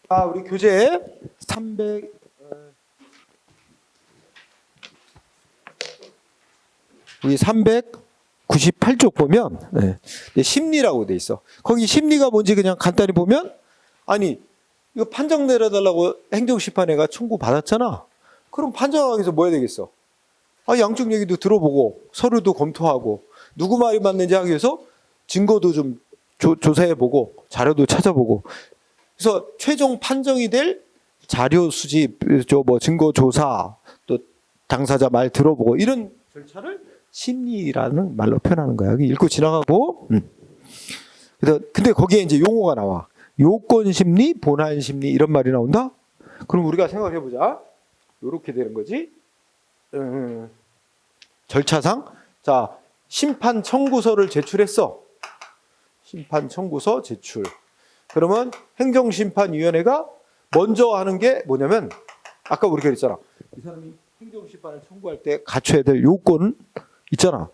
우리 교재 300 우리 398쪽 보면 심리라고 돼 있어. 거기 심리가 뭔지 그냥 간단히 보면, 아니 이거 판정 내려달라고 행정심판회가 청구 받았잖아. 그럼 판정하기 위해서 뭐 해야 되겠어? 양쪽 얘기도 들어보고 서류도 검토하고 누구 말이 맞는지 하기 위해서 증거도 좀 조사해보고 자료도 찾아보고, 그래서 최종 판정이 될 자료 수집, 뭐 증거 조사, 또 당사자 말 들어보고 이런 절차를 심리라는 말로 표현하는 거야. 여기 읽고 지나가고. 근데 거기에 이제 용어가 나와. 요건 심리, 본안 심리 이런 말이 나온다. 그럼 우리가 생각해 보자. 이렇게 되는 거지. 절차상, 자, 심판 청구서를 제출했어. 심판 청구서 제출. 그러면 행정심판위원회가 먼저 하는 게 뭐냐면, 아까 우리가 그랬잖아. 이 사람이 행정심판을 청구할 때 갖춰야 될 요건 있잖아.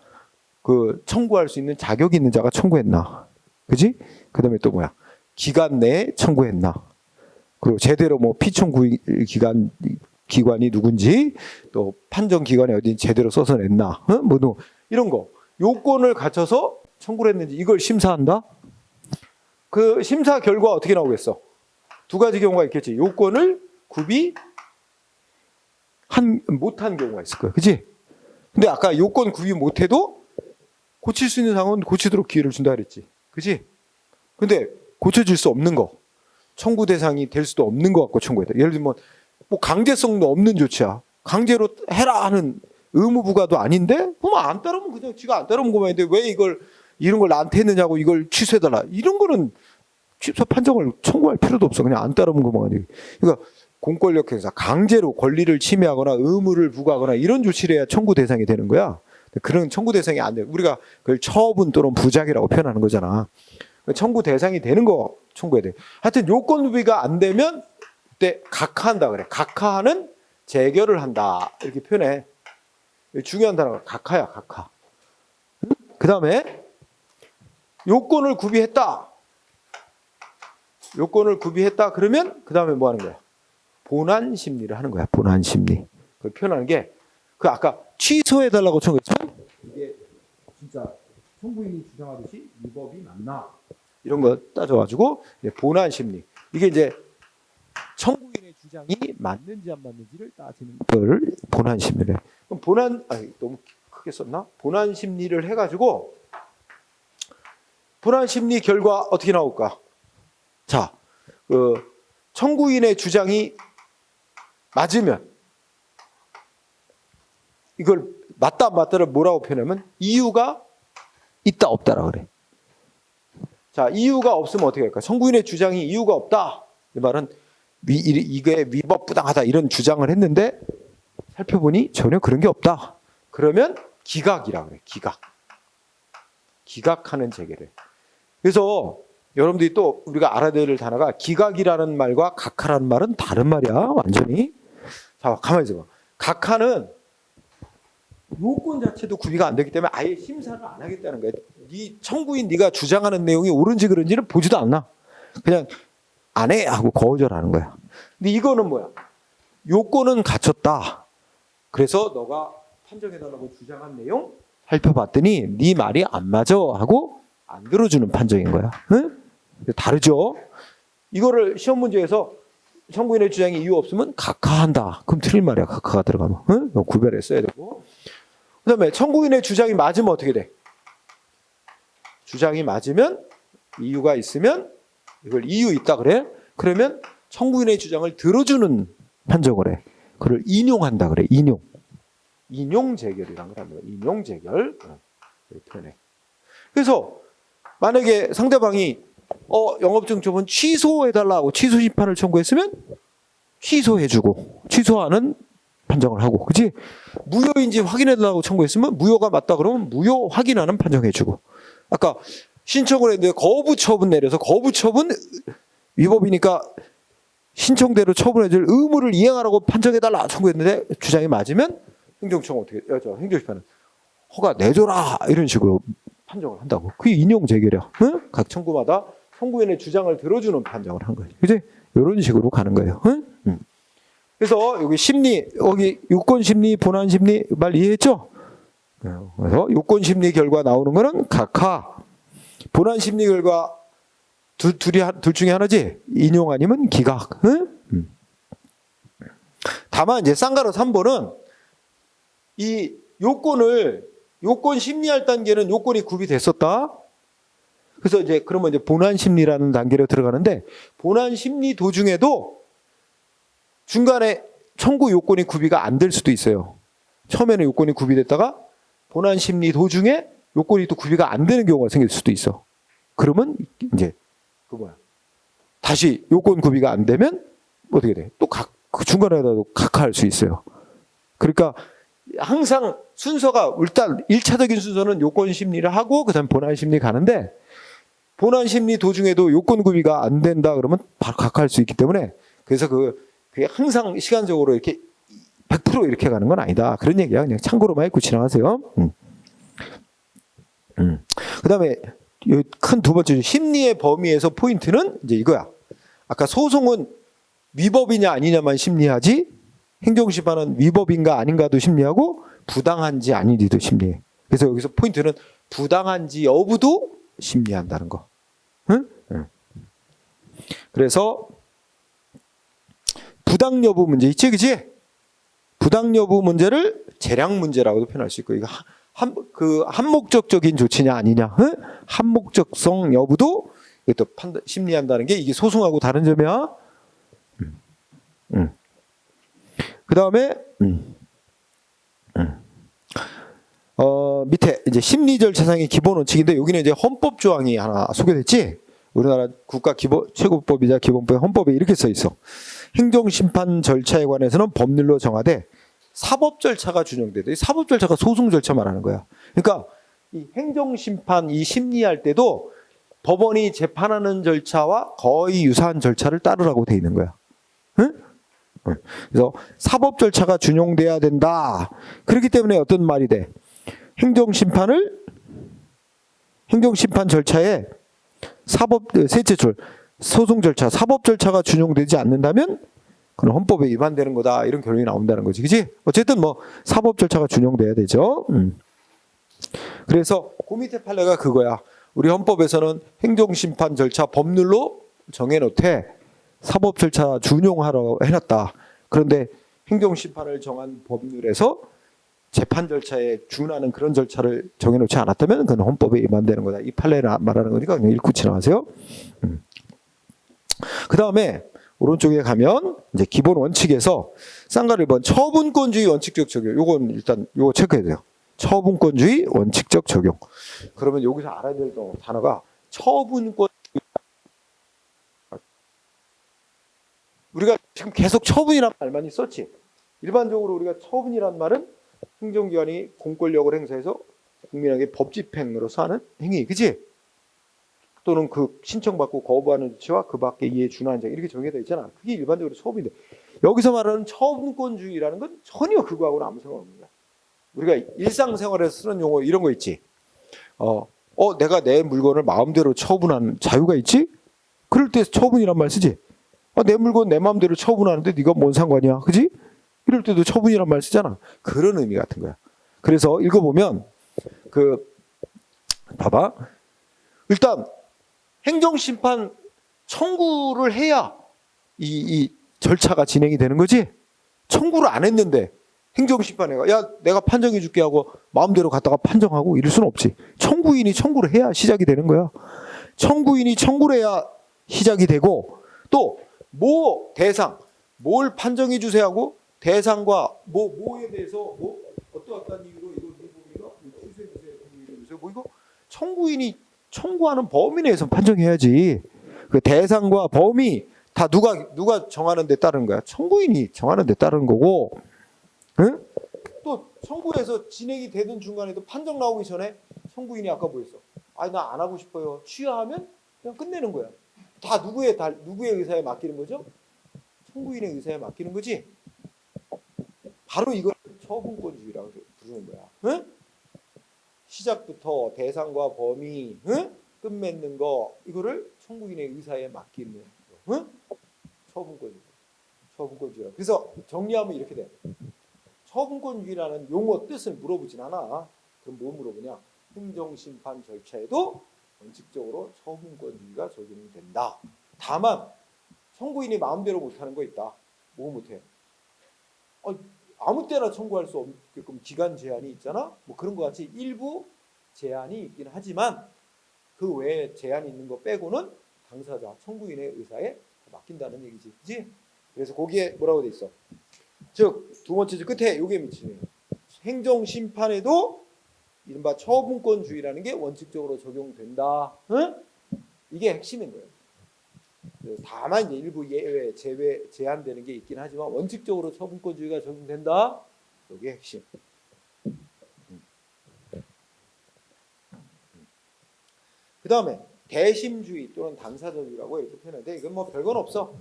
그 청구할 수 있는 자격이 있는 자가 청구했나, 그지? 그다음에 또 뭐야? 기간 내에 청구했나. 그리고 제대로 뭐 피청구 기관이 누군지, 또 판정 기관이 어디 제대로 써서 냈나, 뭐 이런 거 요건을 갖춰서 청구를 했는지 이걸 심사한다. 그 심사 결과 어떻게 나오겠어? 두 가지 경우가 있겠지. 요건을 구비 못한 경우가 있을 거야, 그렇지? 근데 아까 요건 구비 못해도 고칠 수 있는 상황은 고치도록 기회를 준다 그랬지, 그렇지? 근데 고쳐질 수 없는 거, 청구 대상이 될 수도 없는 거 갖고 청구했다. 예를 들면 뭐 강제성도 없는 조치야. 강제로 해라 하는 의무 부과도 아닌데, 그럼 안 따르면 그냥 지가 안 따르면 그만인데 왜 이런 걸 나한테 했느냐고 이걸 취소해달라. 이런 거는 취소 판정을 청구할 필요도 없어. 그냥 안 따르면 그만이지. 그러니까 공권력 행사, 강제로 권리를 침해하거나 의무를 부과하거나 이런 조치를 해야 청구 대상이 되는 거야. 그런 청구 대상이 안 돼. 우리가 그걸 처분 또는 부작이라고 표현하는 거잖아. 청구 대상이 되는 거 청구해야 돼. 하여튼 요건 구비가 안 되면 그때 각하한다 그래. 각하는 재결을 한다 이렇게 표현해. 중요한 단어가 각하야, 각하. 그 다음에 요건을 구비했다. 요건을 구비했다 그러면 그 다음에 뭐 하는 거야? 본안 심리를 하는 거야. 본안 심리. 그걸 표현하는 게, 그 아까 취소해달라고 청구했지만 이게 진짜 청구인이 주장하듯이 위법이 맞나 이런 거 따져가지고 본안 심리. 이게 이제 청구인의 주장이 맞는지 안 맞는지를 따지는 걸 본안 심리래. 그럼 너무 크게 썼나? 본안 심리를 해가지고 본안 심리 결과 어떻게 나올까? 자, 청구인의 주장이 맞으면 이걸 맞다 안 맞다를 뭐라고 표현하면 이유가 있다 없다라 그래. 자, 이유가 없으면 어떻게 할까? 청구인의 주장이 이유가 없다. 이 말은 이게 위법 부당하다 이런 주장을 했는데 살펴보니 전혀 그런 게 없다. 그러면 기각이라 그래. 기각하는 재개를. 그래서 여러분들이 또 우리가 알아야 될 단어가, 기각이라는 말과 각하라는 말은 다른 말이야, 완전히. 자, 가만히 있어봐. 각하는 요건 자체도 구비가 안 되기 때문에 아예 심사를 안 하겠다는 거야. 네 청구인 네가 주장하는 내용이 옳은지 그른지를 보지도 않나. 그냥 안 해 하고 거절하는 거야. 근데 이거는 뭐야? 요건은 갖췄다. 그래서 너가 판정해달라고 주장한 내용 살펴봤더니 네 말이 안 맞아 하고 안 들어주는 판정인 거야. 응? 다르죠? 이거를 시험 문제에서 청구인의 주장이 이유 없으면 각하한다. 그럼 틀린 말이야. 각하가 들어가면. 응? 구별했어야 되고. 그 다음에 청구인의 주장이 맞으면 어떻게 돼? 주장이 맞으면, 이유가 있으면, 이걸 이유 있다 그래? 그러면 청구인의 주장을 들어주는 판정을 해. 그걸 인용한다 그래. 인용 재결이라는 걸 합니다. 인용 재결. 이렇게 표현해. 그래서 만약에 상대방이 영업증 처분 취소해달라고 취소 심판을 청구했으면 취소해주고 취소하는 판정을 하고, 그치? 무효인지 확인해달라고 청구했으면 무효가 맞다 그러면 무효 확인하는 판정해주고, 아까 신청을 했는데 거부 처분 내려서 거부 처분 위법이니까 신청대로 처분해줄 의무를 이행하라고 판정해달라 청구했는데 주장이 맞으면 행정청은 행정심판은 허가 내줘라 이런 식으로 판정을 한다고. 그게 인용 재결이야. 응? 각 청구마다 청구인의 주장을 들어주는 판정을 한 거지. 그지? 이런 식으로 가는 거예요. 응? 그래서 여기 심리, 여기 요건 심리, 본안 심리 말 이해했죠? 그래서 요건 심리 결과 나오는 거는 각하, 본안 심리 결과 둘 중에 하나지. 인용 아니면 기각. 응? 다만 이제 쌍가로 3번은 이 요건 심리할 단계는 요건이 구비됐었다. 그래서 이제 그러면 이제 본안 심리라는 단계로 들어가는데, 본안 심리 도중에도 중간에 청구 요건이 구비가 안 될 수도 있어요. 처음에는 요건이 구비됐다가 본안 심리 도중에 요건이 또 구비가 안 되는 경우가 생길 수도 있어. 그러면 이제 다시 요건 구비가 안 되면 어떻게 돼? 또 그 중간에라도 각하할 수 있어요. 그러니까 항상 순서가 일단 1차적인 순서는 요건 심리를 하고 그다음 본안 심리 가는데, 본안 심리 도중에도 요건 구비가 안 된다 그러면 바로 각하할 수 있기 때문에, 그래서 그게 항상 시간적으로 이렇게 100% 이렇게 가는 건 아니다. 그런 얘기야. 그냥 참고로만 했고 지나가세요. 그다음에 큰 두 번째 심리의 범위에서 포인트는 이제 이거야. 아까 소송은 위법이냐 아니냐만 심리하지, 행정심판은 위법인가 아닌가도 심리하고 부당한지 아닌지도 심리해. 그래서 여기서 포인트는 부당한지 여부도 심리한다는 거. 응? 그래서 부당 여부 문제 있지, 그치? 부당 여부 문제를 재량 문제라고도 표현할 수 있고, 이거 한목적적인 조치냐 아니냐, 응? 한목적성 여부도 이것도 심리한다는 게 이게 소송하고 다른 점이야. 그 다음에 밑에 이제 심리 절차상의 기본 원칙인데, 여기는 이제 헌법 조항이 하나 소개됐지. 우리나라 국가 최고법이자 기본법의 헌법에 이렇게 써 있어. 행정심판 절차에 관해서는 법률로 정하되 사법 절차가 준용되대. 사법 절차가 소송 절차 말하는 거야. 그러니까 이 행정심판 이 심리할 때도 법원이 재판하는 절차와 거의 유사한 절차를 따르라고 돼 있는 거야. 응? 그래서 사법 절차가 준용돼야 된다. 그렇기 때문에 어떤 말이 돼? 행정심판 절차에 셋째 줄 소송 절차, 사법 절차가 준용되지 않는다면 그건 헌법에 위반되는 거다. 이런 결론이 나온다는 거지, 그렇지? 어쨌든 뭐 사법 절차가 준용돼야 되죠. 그래서 그 밑에 판례가 그거야. 우리 헌법에서는 행정심판 절차 법률로 정해놓되 사법 절차 준용하라고 해놨다. 그런데 행정심판을 정한 법률에서 재판 절차에 준하는 그런 절차를 정해놓지 않았다면 그건 헌법에 위반되는 거다. 이 판례를 말하는 거니까 그냥 읽고 지나가세요. 그 다음에 오른쪽에 가면 이제 기본 원칙에서 쌍가루 1번 처분권주의 원칙적 적용. 요건 일단 요거 체크해야 돼요. 처분권주의 원칙적 적용. 그러면 여기서 알아야 될 단어가 처분권. 우리가 지금 계속 처분이란 말만 썼지. 일반적으로 우리가 처분이란 말은 행정기관이 공권력을 행사해서 국민에게 법 집행으로서 하는 행위, 그치? 또는 그 신청받고 거부하는 조치와 그 밖에 이에 준하는 장 이렇게 정해져 있잖아. 그게 일반적으로 처분인데, 여기서 말하는 처분권주의라는 건 전혀 그거하고는 아무 상관없는 거야. 우리가 일상생활에서 쓰는 용어 이런 거 있지. 내가 내 물건을 마음대로 처분하는 자유가 있지? 그럴 때 처분이란 말 쓰지. 내 물건 내 마음대로 처분하는데 네가 뭔 상관이야, 그지? 이럴 때도 처분이란 말 쓰잖아. 그런 의미 같은 거야. 그래서 읽어보면 봐봐. 일단 행정심판 청구를 해야 이 절차가 진행이 되는 거지. 청구를 안 했는데 행정심판에가 야 내가 판정해 줄게 하고 마음대로 갔다가 판정하고 이럴 수는 없지. 청구인이 청구를 해야 시작이 되는 거야. 청구인이 청구를 해야 시작이 되고, 또 대상 뭘 판정해 주세요 하고 대상과 뭐에 대해서 어떠한 이유로 이거 위법이나 취소해 주세요 이거 청구인이 청구하는 범위 내에서 판정해야지. 그 대상과 범위 다 누가 정하는 데 따른 거야. 청구인이 정하는 데 따른 거고, 응? 또 청구해서 진행이 되던 중간에도 판정 나오기 전에 청구인이 아까 뭐 했어? 아니 나 안 하고 싶어요. 취하하면 그냥 끝내는 거야. 다 누구의 의사에 맡기는 거죠? 청구인의 의사에 맡기는 거지. 바로 이걸 처분권주의라고 부르는 거야. 응? 시작부터 대상과 범위, 응? 끝맺는 거 이거를 청구인의 의사에 맡기는 거. 응? 처분권주의. 처분권주의. 그래서 정리하면 이렇게 돼. 처분권주의라는 용어 뜻을 물어보진 않아. 그럼 뭐 물어보냐? 행정심판 절차에도 원칙적으로 처분권주의가 적용이 된다. 다만 청구인이 마음대로 못하는 거 있다. 뭐 못해? 아무 때나 청구할 수 없게끔 기간 제한이 있잖아. 뭐 그런 거 같이 일부 제한이 있긴 하지만 그 외에 제한이 있는 거 빼고는 당사자, 청구인의 의사에 맡긴다는 얘기지. 그치? 그래서 거기에 뭐라고 돼 있어? 즉 두 번째 줄 끝에 요게 미치네요. 행정심판에도 이른바 처분권주의라는 게 원칙적으로 적용된다. 응? 이게 핵심인 거예요. 다만 이제 일부 예외, 제한되는 게 있긴 하지만 원칙적으로 처분권주의가 적용된다. 이게 핵심. 그 다음에 대심주의 또는 당사자주의라고 이렇게 표현하는데 이건 뭐 별건 없어.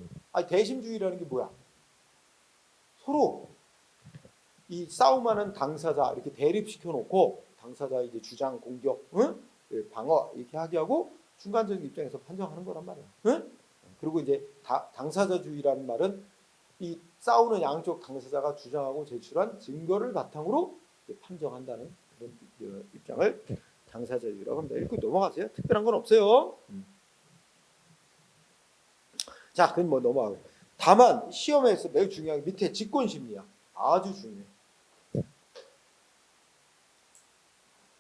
대심주의라는 게 뭐야? 서로 이 싸움하는 당사자 이렇게 대립시켜 놓고 당사자 이제 주장, 공격, 응? 방어 이렇게 하게 하고 중간적인 입장에서 판정하는 거란 말이야. 응? 그리고 이제 당사자주의라는 말은 이 싸우는 양쪽 당사자가 주장하고 제출한 증거를 바탕으로 판정한다는 그런 입장을 당사자주의라고 합니다. 읽고 넘어가세요. 특별한 건 없어요. 자, 그건 뭐 넘어가고. 다만 시험에서 매우 중요한 게 밑에 직권심리야. 아주 중요해.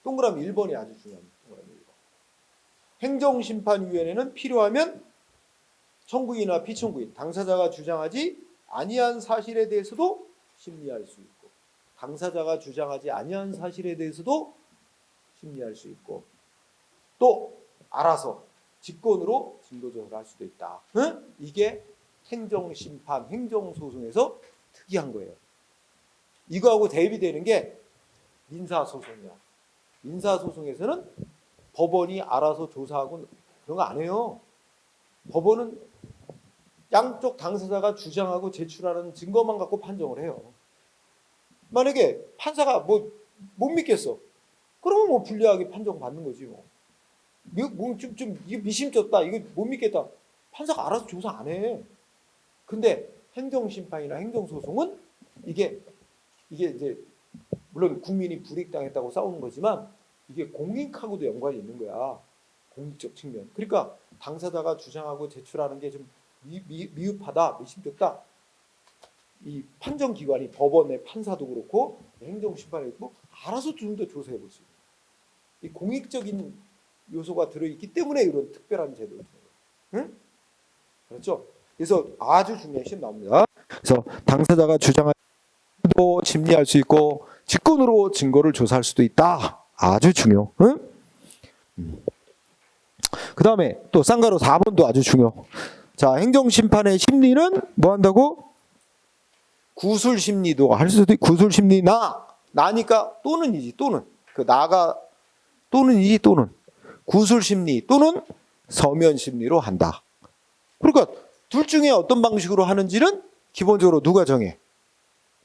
동그라미 1번이 아주 중요합니다. 동그라미 1번. 행정심판위원회는 필요하면 청구인이나 피청구인, 당사자가 주장하지 아니한 사실에 대해서도 심리할 수 있고 당사자가 주장하지 아니한 사실에 대해서도 심리할 수 있고 또 알아서 직권으로 증거조사를 할 수도 있다. 응? 이게 행정심판, 행정소송에서 특이한 거예요. 이거하고 대비되는 게 민사소송이야. 민사소송에서는 법원이 알아서 조사하고 그런 거 안 해요. 법원은 양쪽 당사자가 주장하고 제출하는 증거만 갖고 판정을 해요. 만약에 판사가 뭐 못 믿겠어. 그러면 뭐 불리하게 판정받는 거지 뭐. 좀 이게 미심쩍다. 이거 못 믿겠다. 판사가 알아서 조사 안 해. 근데 행정심판이나 행정소송은 이게 이제 물론 국민이 불이익당했다고 싸우는 거지만 이게 공익하고도 연관이 있는 거야. 공익적 측면. 그러니까 당사자가 주장하고 제출하는 게 좀 미흡하다, 미심쩍다. 이 판정기관이 법원의 판사도 그렇고 행정심판이 그렇고 알아서 좀 더 조사해 볼 수 있는. 이 공익적인 요소가 들어있기 때문에 이런 특별한 제도를 주는 거예요. 응? 그렇죠? 그래서 아주 중요한 시험 나옵니다. 그래서 당사자가 주장하도 심리할 수 있고 직권으로 증거를 조사할 수도 있다. 아주 중요. 응? 그 다음에 또 쌍가로 4번도 아주 중요. 자, 행정심판의 심리는 뭐 한다고? 구술심리도 할 수도 있고 구술심리 나니까 또는이지 또는 그 나가 또는이지 또는 구술심리 또는 서면심리로 한다. 그러니까 둘 중에 어떤 방식으로 하는지는 기본적으로 누가 정해?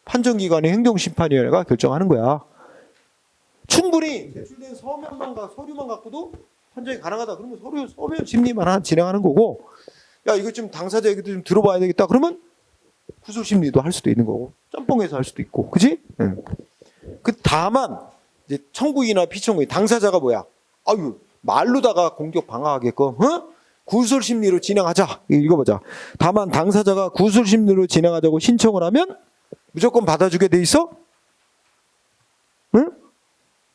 판정기관의 행정심판위원회가 결정하는 거야. 충분히 제출된 서류만 갖고도 판정이 가능하다. 그러면 서면 심리만 진행하는 거고, 야 이거 좀 당사자 얘기도 좀 들어봐야 되겠다. 그러면 구술심리도 할 수도 있는 거고, 짬뽕해서 할 수도 있고, 그지? 응. 그 다만 이제 청구인이나 피청구인 당사자가 뭐야? 아유 말로다가 공격 방어하게끔, 구술심리로 진행하자. 읽어보자. 다만 당사자가 구술심리로 진행하자고 신청을 하면 무조건 받아주게 돼 있어? 응?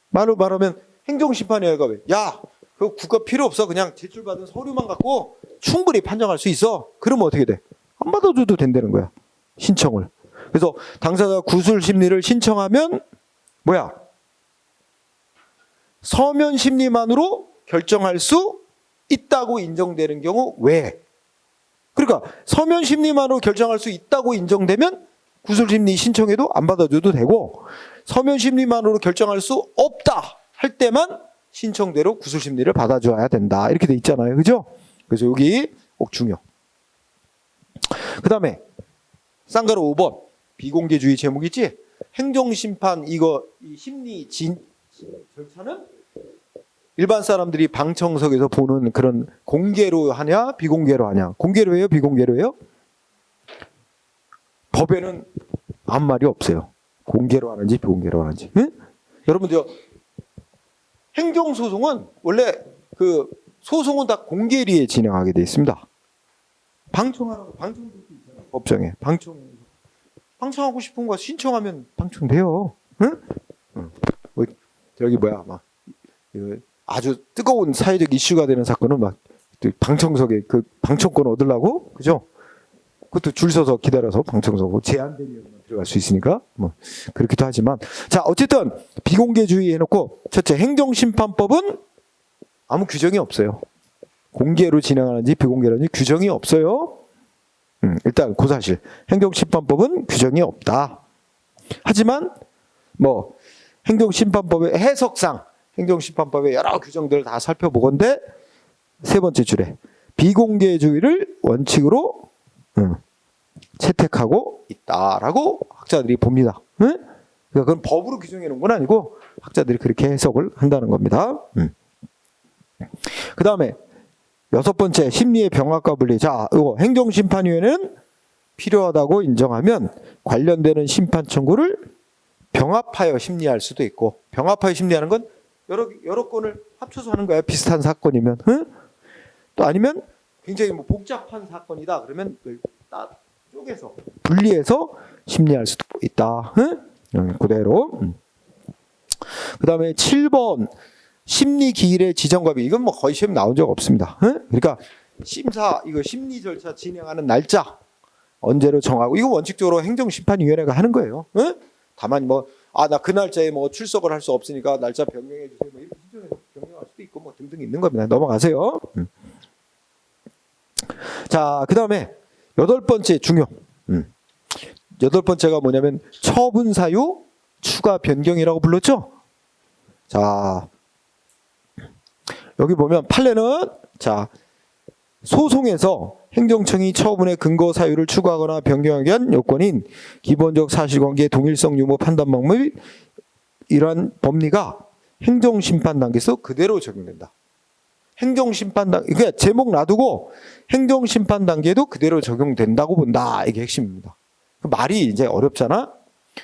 말로 말하면 행정심판위원회가 왜? 야, 그 국가 필요 없어. 그냥 제출받은 서류만 갖고 충분히 판정할 수 있어. 그러면 어떻게 돼? 안 받아줘도 된다는 거야. 신청을. 그래서 당사자가 구술심리를 신청하면 뭐야? 서면심리만으로 결정할 수 있다고 인정되는 경우 왜? 그러니까 서면심리만으로 결정할 수 있다고 인정되면 구술심리 신청해도 안 받아줘도 되고, 서면심리만으로 결정할 수 없다 할 때만 신청대로 구술심리를 받아줘야 된다. 이렇게 돼 있잖아요. 그죠? 그래서 여기 꼭 중요. 그 다음에 쌍가로 5번 비공개주의 제목 있지? 행정심판 이 심리 절차는 일반 사람들이 방청석에서 보는 그런 공개로 하냐 비공개로 하냐? 공개로 해요? 비공개로 해요? 법에는 아무 말이 없어요. 공개로 하는지 비공개로 하는지. 응? 여러분들 행정소송은 원래 그 소송은 다 공개리에 진행하게 돼 있습니다. 방청하라고 방청도 있잖아요. 법정에 방청하고 싶은 거 신청하면 방청돼요. 응? 응. 뭐 저기 뭐야 막 아주 뜨거운 사회적 이슈가 되는 사건은 막 방청석에 그 방청권 얻으려고 그죠? 그것도 줄 서서 기다려서 방청석 제한되면 들어갈 수 있으니까 뭐 그렇기도 하지만 자 어쨌든 비공개주의 해놓고 첫째 행정심판법은 아무 규정이 없어요. 공개로 진행하는지 비공개라는지 규정이 없어요. 일단 그 사실 행정심판법은 규정이 없다. 하지만 뭐 행정심판법의 해석상 행정심판법의 여러 규정들을 다 살펴보건대 세 번째 줄에 비공개주의를 원칙으로 채택하고 있다라고 학자들이 봅니다. 그러니까 그건 법으로 규정해 놓은 건 아니고 학자들이 그렇게 해석을 한다는 겁니다. 그 다음에 여섯 번째 심리의 병합과 분리. 자, 이거 행정심판위원회는 필요하다고 인정하면 관련되는 심판 청구를 병합하여 심리할 수도 있고 병합하여 심리하는 건 여러 건을 합쳐서 하는 거야. 비슷한 사건이면. 또 아니면 굉장히 뭐 복잡한 사건이다. 그러면 딱 쪼개서 분리해서 심리할 수도 있다. 그대로. 그 다음에 7번 심리기일의 지정과비. 이건 뭐 거의 시험 나온 적 없습니다. 그러니까 이거 심리 절차 진행하는 날짜 언제로 정하고 이거 원칙적으로 행정심판위원회가 하는 거예요. 다만 뭐 나 그 날짜에 뭐 출석을 할 수 없으니까 날짜 변경해 주세요. 뭐 이렇게 신청해서 변경할 수도 있고 뭐 등등 있는 겁니다. 넘어가세요. 자, 그 다음에 여덟 번째 중요. 여덟 번째가 뭐냐면 처분 사유 추가 변경이라고 불렀죠. 자, 여기 보면 판례는 자 소송에서 행정청이 처분의 근거 사유를 추가하거나 변경하기 위한 요건인 기본적 사실관계의 동일성 유무 판단 방법 및 이러한 법리가 행정심판 단계에서 그대로 적용된다. 행정심판 단계, 그러니까 제목 놔두고 행정심판 단계에도 그대로 적용된다고 본다. 이게 핵심입니다. 말이 이제 어렵잖아.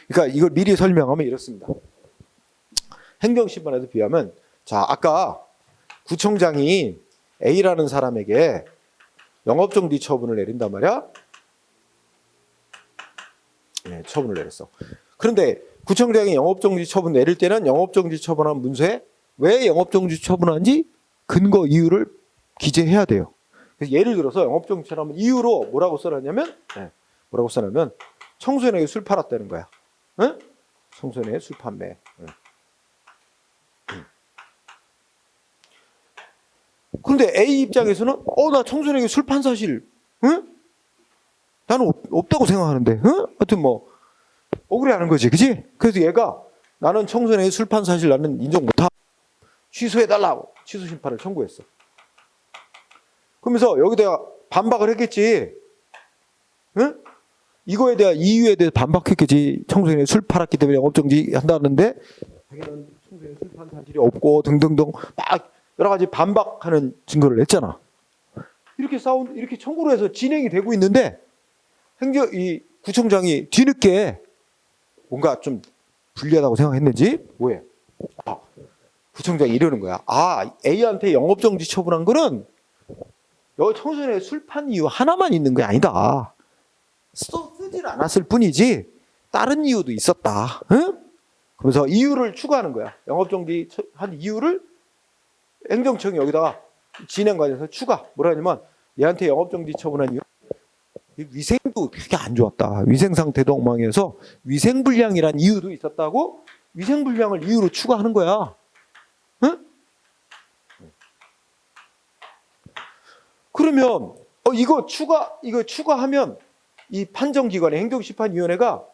그러니까 이걸 미리 설명하면 이렇습니다. 행정심판에서 비하면 자 아까 구청장이 A라는 사람에게 영업정지 처분을 내린단 말이야. 네, 처분을 내렸어. 그런데 구청장이 영업정지 처분 내릴 때는 영업정지 처분한 문서에 왜 영업정지 처분한지 근거 이유를 기재해야 돼요. 그래서 예를 들어서 영업정지 처분한 이유로 뭐라고 써놨냐면 뭐라고 써놨냐면 청소년에게 술 팔았다는 거야. 응? 청소년에게 술 판매. 그런데 A 입장에서는 나 청소년에게 술 판 사실 나는 없다고 생각하는데 하여튼 뭐 억울해하는 거지. 그치? 그래서 얘가 나는 청소년에게 술 판 사실 나는 인정 못하 취소해달라고 취소 심판을 청구했어. 그러면서 여기다가 반박을 했겠지. 이거에 대한 이유에 대해서 반박했겠지. 청소년에게 술 팔았기 때문에 영업정지 한다는데 자기는 청소년에게 술 판 사실이 없고 등등등 막 여러 가지 반박하는 증거를 냈잖아. 이렇게 청구를 해서 진행이 되고 있는데 이 구청장이 뒤늦게 뭔가 좀 불리하다고 생각했는지 뭐해? 구청장이 이러는 거야. A한테 영업정지 처분한 거는 여기 청소년에 술 판 이유 하나만 있는 게 아니다. 쓰질 않았을 뿐이지 다른 이유도 있었다. 그래서 이유를 추가하는 거야. 영업정지 한 이유를 행정청이 여기다가 진행관에서 추가 뭐라 하냐면 얘한테 영업정지 처분한 이유 위생도 되게 안 좋았다. 위생상태도 엉망해서 위생불량이란 이유도 있었다고 위생불량을 이유로 추가하는 거야. 그러면 이거 추가하면 이 판정기관의 행정심판위원회가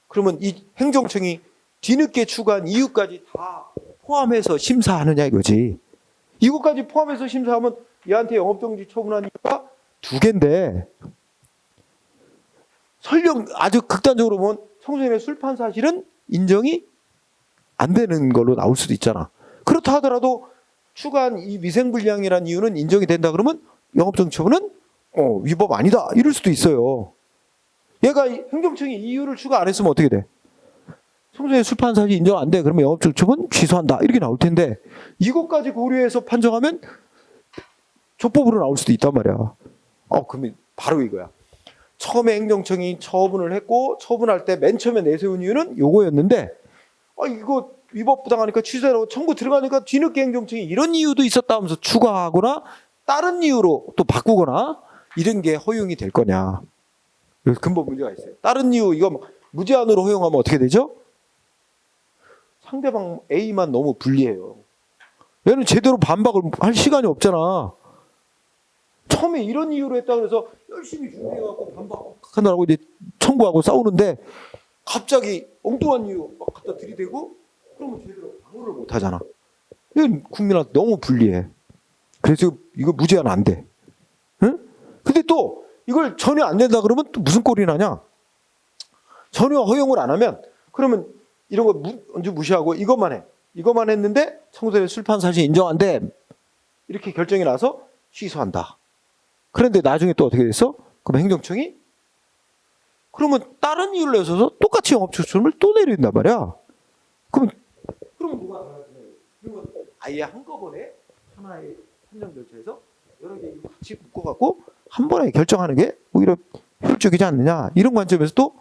그러면 이 행정청이 뒤늦게 추가한 이유까지 다 포함해서 심사하느냐 이거지. 이것까지 포함해서 심사하면 얘한테 영업정지 처분한 이유가 2개인데 설령 아주 극단적으로 보면 청소년의 술 판 사실은 인정이 안 되는 걸로 나올 수도 있잖아. 그렇다 하더라도 추가한 이 위생불량이라는 이유는 인정이 된다 그러면 영업정지 처분은 위법 아니다 이럴 수도 있어요. 얘가 행정청이 이유를 추가 안 했으면 어떻게 돼? 청소년 술판 사실 인정 안 돼. 그러면 영업정처분 취소한다. 이렇게 나올 텐데 이것까지 고려해서 판정하면 촉법으로 나올 수도 있단 말이야. 그러면 바로 이거야. 처음에 행정청이 처분을 했고 처분할 때 맨 처음에 내세운 이유는 요거였는데 이거 위법 부당하니까 취소하라고 청구 들어가니까 뒤늦게 행정청이 이런 이유도 있었다 하면서 추가하거나 다른 이유로 또 바꾸거나 이런 게 허용이 될 거냐. 여기서 근본 문제가 있어요. 다른 이유 이거 무제한으로 허용하면 어떻게 되죠? 상대방 A만 너무 불리해요. 얘는 제대로 반박을 할 시간이 없잖아. 처음에 이런 이유로 했다 그래서 열심히 준비해갖고 반박하느라고 이제 청구하고 싸우는데 갑자기 엉뚱한 이유 막 갖다 들이대고 그러면 제대로 방어를 못 하잖아. 이건 국민한테 너무 불리해. 그래서 이거 무제한 안 돼. 응? 근데 또 이걸 전혀 안 된다 그러면 또 무슨 꼴이 나냐? 전혀 허용을 안 하면 그러면 이런 거 먼저 무시하고 이것만 해. 이것만 했는데 청소년 술판 사실 인정 안 돼. 이렇게 결정이 나서 취소한다. 그런데 나중에 또 어떻게 됐어? 그럼 행정청이 그러면 다른 이유를 내서서 똑같이 영업처분을 또 내린단 말이야. 그럼 뭐가 달라지냐? 그러면 아예 한꺼번에 하나의 판정 절차에서 여러 개 같이 묶어갖고 한 번에 결정하는 게 오히려 효율적이지 않느냐? 이런 관점에서 또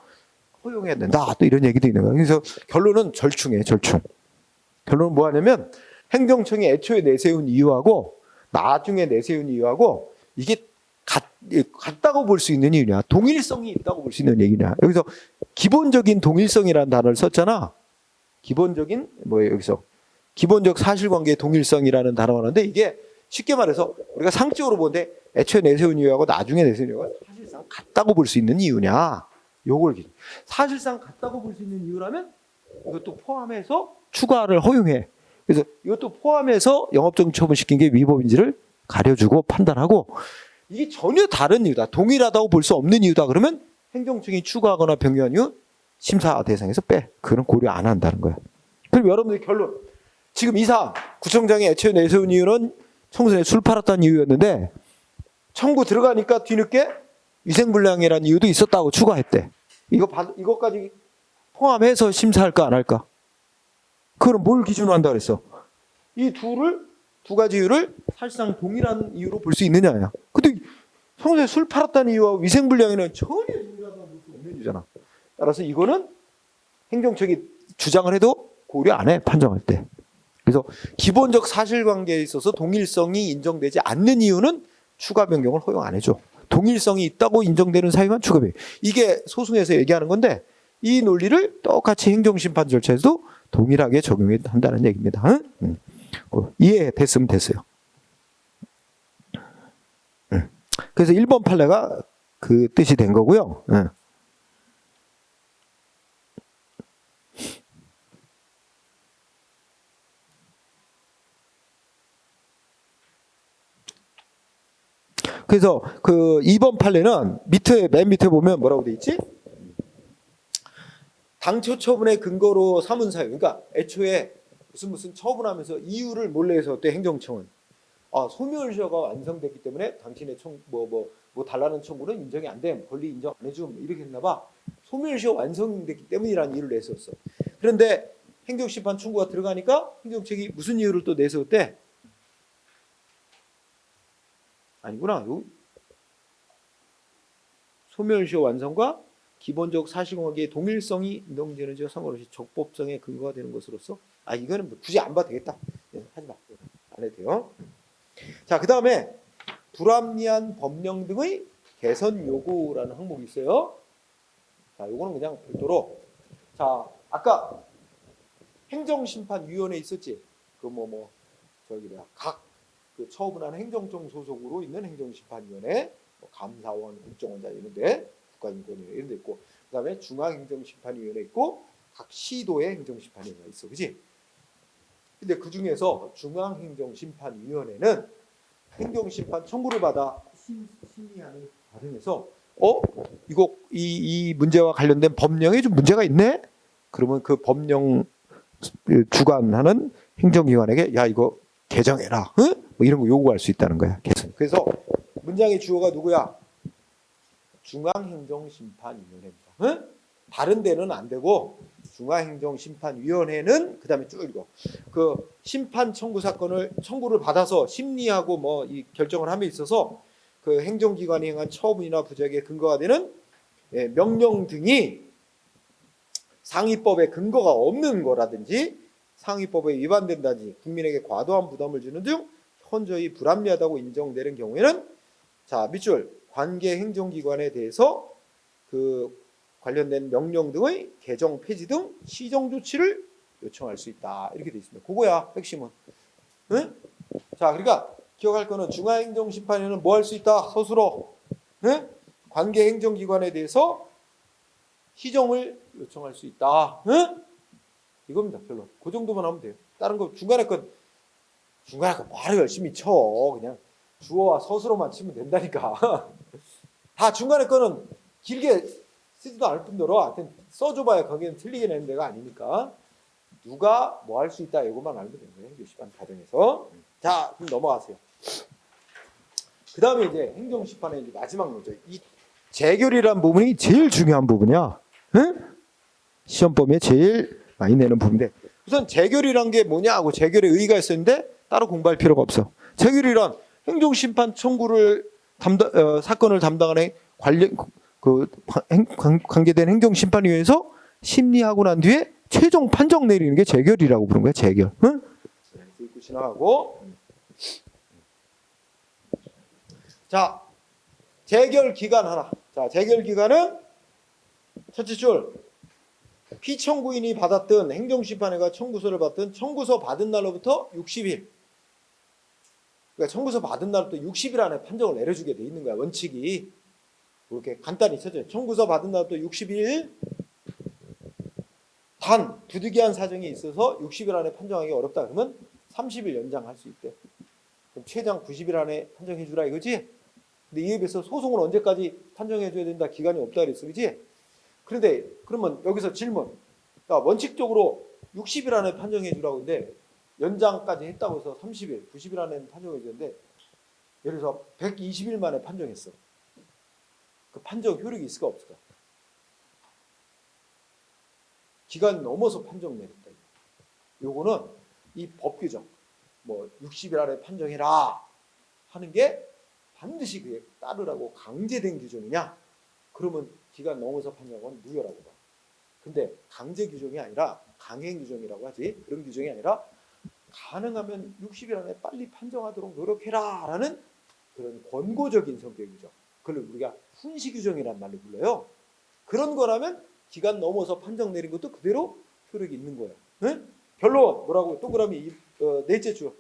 허용해야 된다. 또 이런 얘기도 있는 거야. 그래서 결론은 절충이에요. 절충. 결론은 뭐 하냐면 행정청이 애초에 내세운 이유하고 나중에 내세운 이유하고 이게 같다고 볼 수 있는 이유냐, 동일성이 있다고 볼 수 있는 얘기냐. 여기서 기본적인 동일성이라는 단어를 썼잖아. 기본적인 여기서 기본적 사실관계의 동일성이라는 단어가 나오는데 이게 쉽게 말해서 우리가 상적으로 보는데 애초에 내세운 이유하고 나중에 내세운 이유가 사실상 같다고 볼 수 있는 이유냐. 요걸 사실상 같다고 볼 수 있는 이유라면 이것도 포함해서 추가를 허용해. 그래서 이것도 포함해서 영업정지 처분시킨 게 위법인지를 가려주고 판단하고 이게 전혀 다른 이유다. 동일하다고 볼 수 없는 이유다. 그러면 행정청이 추가하거나 변경한 이유 심사 대상에서 빼. 그런 고려 안 한다는 거야. 그럼 여러분들 결론. 지금 이 사안 구청장이 애초에 내세운 이유는 청소년이 술 팔았다는 이유였는데 청구 들어가니까 뒤늦게 위생불량이라는 이유도 있었다고 추가했대. 이것까지 포함해서 심사할까 안 할까? 그럼 뭘 기준으로 한다 그랬어? 이 두 가지 이유를 사실상 동일한 이유로 볼 수 있느냐야. 근데 청소년이 술 팔았다는 이유와 위생불량에는 전혀 동일하다고 볼 수 없는 이유잖아. 따라서 이거는 행정청이 주장을 해도 고려 안 해, 판정할 때. 그래서 기본적 사실관계에 있어서 동일성이 인정되지 않는 이유는 추가 변경을 허용 안 해줘. 동일성이 있다고 인정되는 사유만 추가 변경. 이게 소송에서 얘기하는 건데 이 논리를 똑같이 행정심판 절차에서도 동일하게 적용한다는 얘기입니다. 응? 이해됐으면 됐어요. 그래서 1번 판례가 그 뜻이 된 거고요. 그래서 그 2번 판례는 맨 밑에 보면 뭐라고 돼 있지? 당초 처분의 근거로 삼은 사유. 그러니까 애초에 무슨 처분하면서 이유를 몰래 해서 때 행정청은 소멸시효가 완성됐기 때문에 당신의 달라는 청구는 인정이 안 됨, 권리 인정 안 해줌 이렇게 했나 봐. 소멸시효 완성됐기 때문이라는 이유를 냈었어. 그런데 행정심판 청구가 들어가니까 행정청이 무슨 이유를 또 내세웠대? 아니구나. 소멸시효 완성과 기본적 사실관계의 동일성이 인정되는 지와 상관없이 적법성의 근거가 되는 것으로서 이거는 굳이 안 봐도 되겠다. 하지 마. 안 해도 돼요. 자, 그 다음에 불합리한 법령 등의 개선 요구라는 항목이 있어요. 자, 요거는 그냥 별도로. 자, 아까 행정심판위원회 있었지. 각 처분하는 행정청 소속으로 있는 행정심판위원회, 감사원, 국정원자 이런데 국가인권위원회 이런 데 있고, 그다음에 중앙행정심판위원회 있고, 각 시도의 행정심판위원회가 있어, 그렇지? 근데 그 중에서 중앙행정심판위원회는 행정심판 청구를 받아 심의하는 과정에서 이 문제와 관련된 법령에 좀 문제가 있네? 그러면 그 법령 주관하는 행정기관에게 이거 개정해라, 응? 이런 거 요구할 수 있다는 거야. 그래서 문장의 주어가 누구야? 중앙행정심판위원회입니다. 응? 다른 데는 안 되고 중앙행정심판위원회는 그다음에 쭉 읽어. 그 심판 청구 사건을 청구를 받아서 심리하고 뭐 이 결정을 함에 있어서 그 행정기관이 행한 처분이나 부작에 근거가 되는 명령 등이 상위법에 근거가 없는 거라든지 상위법에 위반된다든지 국민에게 과도한 부담을 주는 등 현저히 불합리하다고 인정되는 경우에는 자 밑줄 관계 행정기관에 대해서 그 관련된 명령 등의 개정 폐지 등 시정 조치를 요청할 수 있다 이렇게 돼 있습니다. 그거야 핵심은. 응? 자 그러니까 기억할 거는 중앙행정심판위는 뭐 할 수 있다 서술어. 응? 관계 행정기관에 대해서 시정을 요청할 수 있다. 응? 이겁니다. 결론. 그 정도만 하면 돼요. 다른 거 중간에 건 말을 열심히 쳐. 그냥 주어와 서술어만 치면 된다니까. 다 중간에 거는 길게 쓰지도 않을 뿐더러 하여튼 써줘봐야 거기는 틀리게 내는 데가 아니니까 누가 뭐 할 수 있다 이것만 알면 되는 거예요. 교시반 과정에서. 자 그럼 넘어가세요. 그 다음에 이제 행정심판의 이제 마지막 문제. 이 재결이라는 부분이 제일 중요한 부분이야. 응? 시험 범위에 제일 많이 내는 부분인데 우선 재결이란 게 뭐냐고 재결의 의의가 있었는데 따로 공부할 필요가 없어. 재결이란 행정심판 청구를 사건을 담당하는 관련 관계된 행정심판위원회에서 심리하고 난 뒤에 최종 판정 내리는 게 재결이라고 부르는 거야. 재결. 응? 읽고 지나가고. 자, 재결 기간 하나. 자, 재결 기간은 첫째 줄 피청구인이 받았던 행정심판회가 청구서를 받든 청구서 받은 날로부터 60일. 그러니까 청구서 받은 날부터 60일 안에 판정을 내려주게 돼 있는 거야. 원칙이. 이렇게 간단히 쳐줘요. 청구서 받은 날부터 60일 단 부득이한 사정이 있어서 60일 안에 판정하기 어렵다 그러면 30일 연장할 수 있대. 그럼 최장 90일 안에 판정해 주라 이거지? 근데 이에 비해서 소송을 언제까지 판정해 줘야 된다 기간이 없다 그랬어. 그지? 그런데 그러면 여기서 질문. 그러니까 원칙적으로 60일 안에 판정해 주라고 근데 연장까지 했다고 해서 30일, 90일 안에 판정해 주는데 예를 들어서 120일 만에 판정했어. 그 판정 효력이 있을까 없을까? 기간이 넘어서 판정 내렸다. 요거는 이 법 규정 뭐 60일 안에 판정해라 하는 게 반드시 그에 따르라고 강제된 규정이냐? 그러면 기간 넘어서 판정은 무효라고 봐. 근데 강제 규정이 아니라 강행 규정이라고 하지. 그런 규정이 아니라 가능하면 60일 안에 빨리 판정하도록 노력해라 라는 그런 권고적인 성격의 규정. 그걸 우리가 훈시 규정이란 말로 불러요. 그런 거라면 기간 넘어서 판정 내린 것도 그대로 효력이 있는 거예요. 네? 결론 뭐라고? 동그라미 넷째 줄.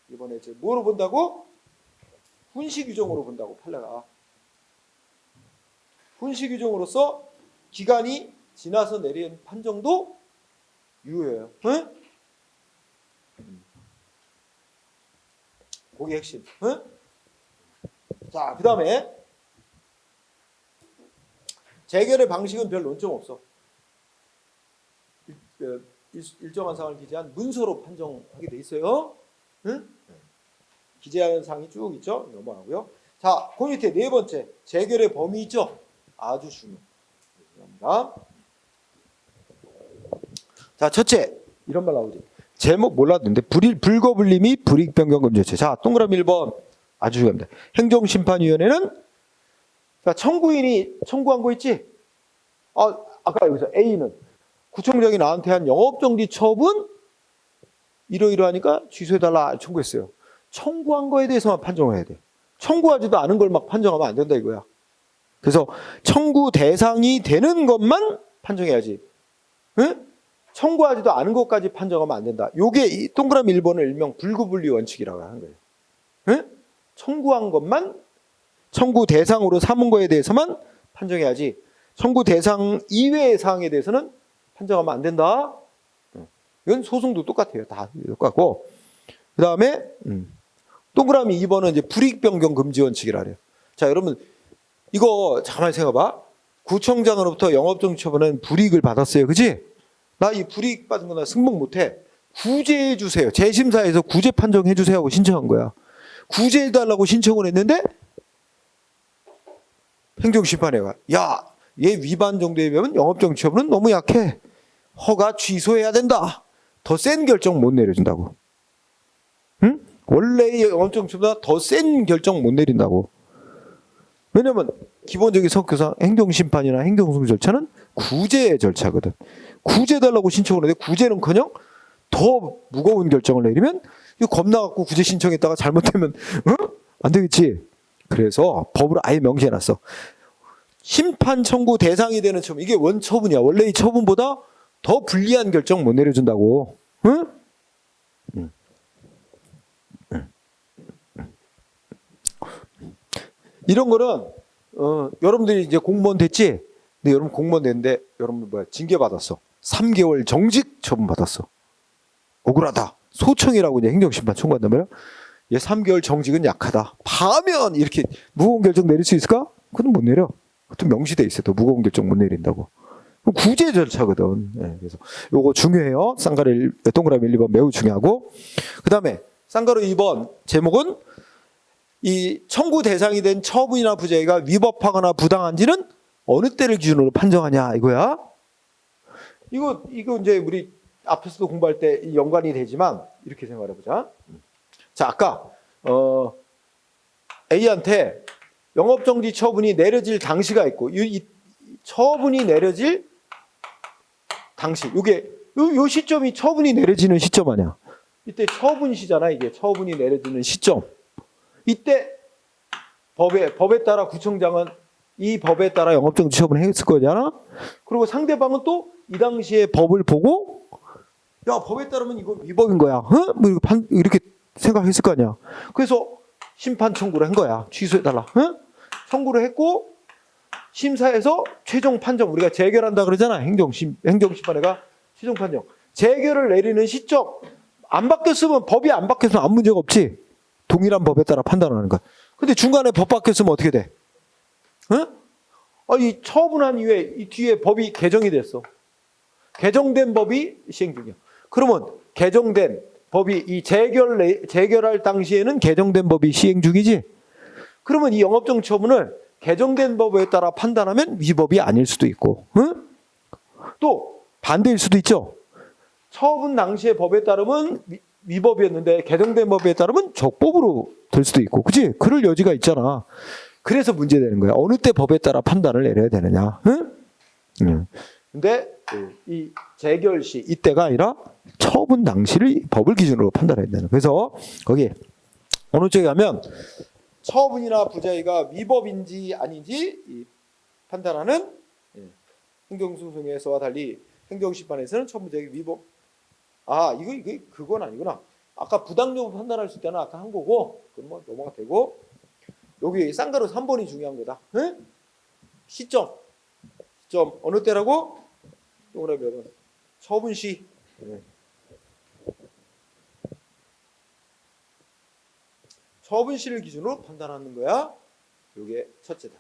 이번에 뭐로 본다고? 훈시 규정으로 본다고 판례가. 훈시 규정으로서 기간이 지나서 내린 판정도 유효해요. 네? 그게 핵심. 네? 자, 그 다음에 재결의 방식은 별 논점 없어. 일정한 사항을 기재한 문서로 판정하게 돼 있어요. 응? 기재하는 사항이 쭉 있죠. 넘어가고요. 자, 그 밑에 네 번째 재결의 범위 있죠. 아주 중요합니다. 자, 첫째 이런 말 나오지. 제목 몰랐는데 불거불리 및 불이익변경금지체. 자, 동그라미 1번 아주 중요합니다. 행정심판위원회는 자, 청구인이 청구한 거 있지? 아까 여기서 A는 구청장이 나한테 한 영업정지 처분 이러이러하니까 취소해달라 청구했어요. 청구한 거에 대해서만 판정을 해야 돼. 청구하지도 않은 걸 막 판정하면 안 된다 이거야. 그래서 청구 대상이 되는 것만 판정해야지. 응? 청구하지도 않은 것까지 판정하면 안 된다. 요게 이 동그라미 1번을 일명 불구분리 원칙이라고 하는 거예요. 응? 청구한 것만 청구 대상으로 삼은 거에 대해서만 판정해야지 청구 대상 이외의 사항에 대해서는 판정하면 안 된다. 이건 소송도 똑같아요. 다 똑같고. 그 다음에 동그라미 2번은 이제 불이익변경 금지 원칙이라 그래요. 자, 여러분 이거 가만히 생각해봐. 구청장으로부터 영업정지 처분은 불이익을 받았어요. 그지? 나 이 불이익 받은 거 나 승복 못해. 구제해 주세요. 재심사에서 구제 판정해 주세요 하고 신청한 거야. 구제해달라고 신청을 했는데 행정심판회가 야, 얘 위반 정도에 비하면 영업정지처분은 너무 약해. 허가 취소해야 된다. 더 센 결정 못 내려준다고. 응? 원래의 영업정지보다 더 센 결정 못 내린다고. 왜냐면 기본적인 성격상 행정심판이나 행정소송 절차는 구제 절차거든. 구제 달라고 신청을 하는데 구제는커녕 더 무거운 결정을 내리면 이거 겁나갖고 구제 신청했다가 잘못되면 안 되겠지. 그래서 법으로 아예 명시해놨어. 심판 청구 대상이 되는 처분, 이게 원처분이야. 원래의 처분보다 더 불리한 결정 못 내려준다고. 응? 이런 거는 여러분들이 이제 공무원 됐지? 근데 여러분 공무원 됐는데 여러분 뭐야? 징계 받았어. 3개월 정직 처분 받았어. 억울하다. 소청이라고 이제 행정심판 청구한단 말이야. 얘 3개월 정직은 약하다. 파면 이렇게 무거운 결정 내릴 수 있을까? 그건 못 내려. 그것도 명시돼 있어. 더 무거운 결정 못 내린다고. 구제 절차거든. 네, 그래서 요거 중요해요. 쌍가루 동그라미 1, 2번 매우 중요하고. 그 다음에 쌍가루 2번 제목은 이 청구 대상이 된 처분이나 부재가 위법하거나 부당한지는 어느 때를 기준으로 판정하냐 이거야. 이거 이제 우리 앞에서도 공부할 때 연관이 되지만 이렇게 생각해 보자. 자, 아까 A한테 영업정지 처분이 내려질 당시가 있고 이 처분이 내려질 당시, 요게 요 시점이 처분이 내려지는 시점 아니야. 이때 처분시잖아. 이게 처분이 내려지는 시점. 이때 법에 따라 구청장은 이 법에 따라 영업정지 처분을 했을 거잖아. 그리고 상대방은 또 이 당시에 법을 보고 야, 법에 따르면 이거 위법인 거야. 뭐 이렇게 생각했을 거 아니야. 그래서 심판 청구를 한 거야. 취소해달라. 청구를 했고 심사에서 최종 판정, 우리가 재결한다 그러잖아. 행정심판회가 최종 판정. 재결을 내리는 시점. 안 바뀌었으면, 법이 안 바뀌었으면 아무 문제가 없지. 동일한 법에 따라 판단하는 거야. 근데 중간에 법 바뀌었으면 어떻게 돼? 이 처분한 이후에 이 뒤에 법이 개정이 됐어. 개정된 법이 시행 중이야. 그러면 개정된 법이 이 재결할 당시에는 개정된 법이 시행 중이지. 그러면 이 영업정지 처분을 개정된 법에 따라 판단하면 위법이 아닐 수도 있고, 또 반대일 수도 있죠. 처분 당시의 법에 따르면 위법이었는데 개정된 법에 따르면 적법으로 될 수도 있고, 그렇지? 그럴 여지가 있잖아. 그래서 문제되는 거야. 어느 때 법에 따라 판단을 내려야 되느냐. 근데 이 재결 시 이때가 아니라 처분 당시를 법을 기준으로 판단해야 되는. 그래서 거기 어느 쪽에 가면 처분이나 부재가 위법인지 아닌지 판단하는 행정소송에서와 달리 행정심판에서는 처분부재가 위법. 이거 그건 아니구나. 아까 부당 여부 판단할 수 있다는 아까 한 거고, 그럼 뭐 넘어가 되고. 여기 쌍가루 3번이 중요한 거다. 시점 어느 때라고? 동그라미 몇 번? 처분시. 처분시를 기준으로 판단하는 거야. 이게 첫째다.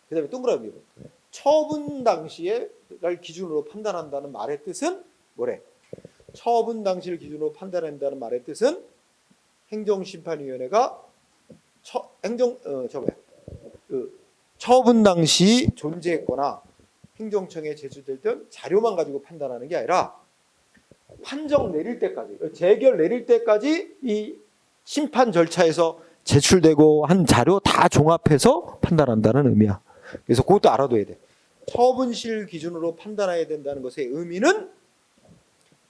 그 다음에 동그라미 몇 번? 처분 당시를 기준으로 판단한다는 말의 뜻은 뭐래? 처분 당시를 기준으로 판단한다는 말의 뜻은 행정심판위원회가 처분 당시 존재했거나 행정청에 제출됐던 자료만 가지고 판단하는 게 아니라 판정 내릴 때까지, 재결 내릴 때까지 이 심판 절차에서 제출되고 한 자료 다 종합해서 판단한다는 의미야. 그래서 그것도 알아둬야 돼. 처분실 기준으로 판단해야 된다는 것의 의미는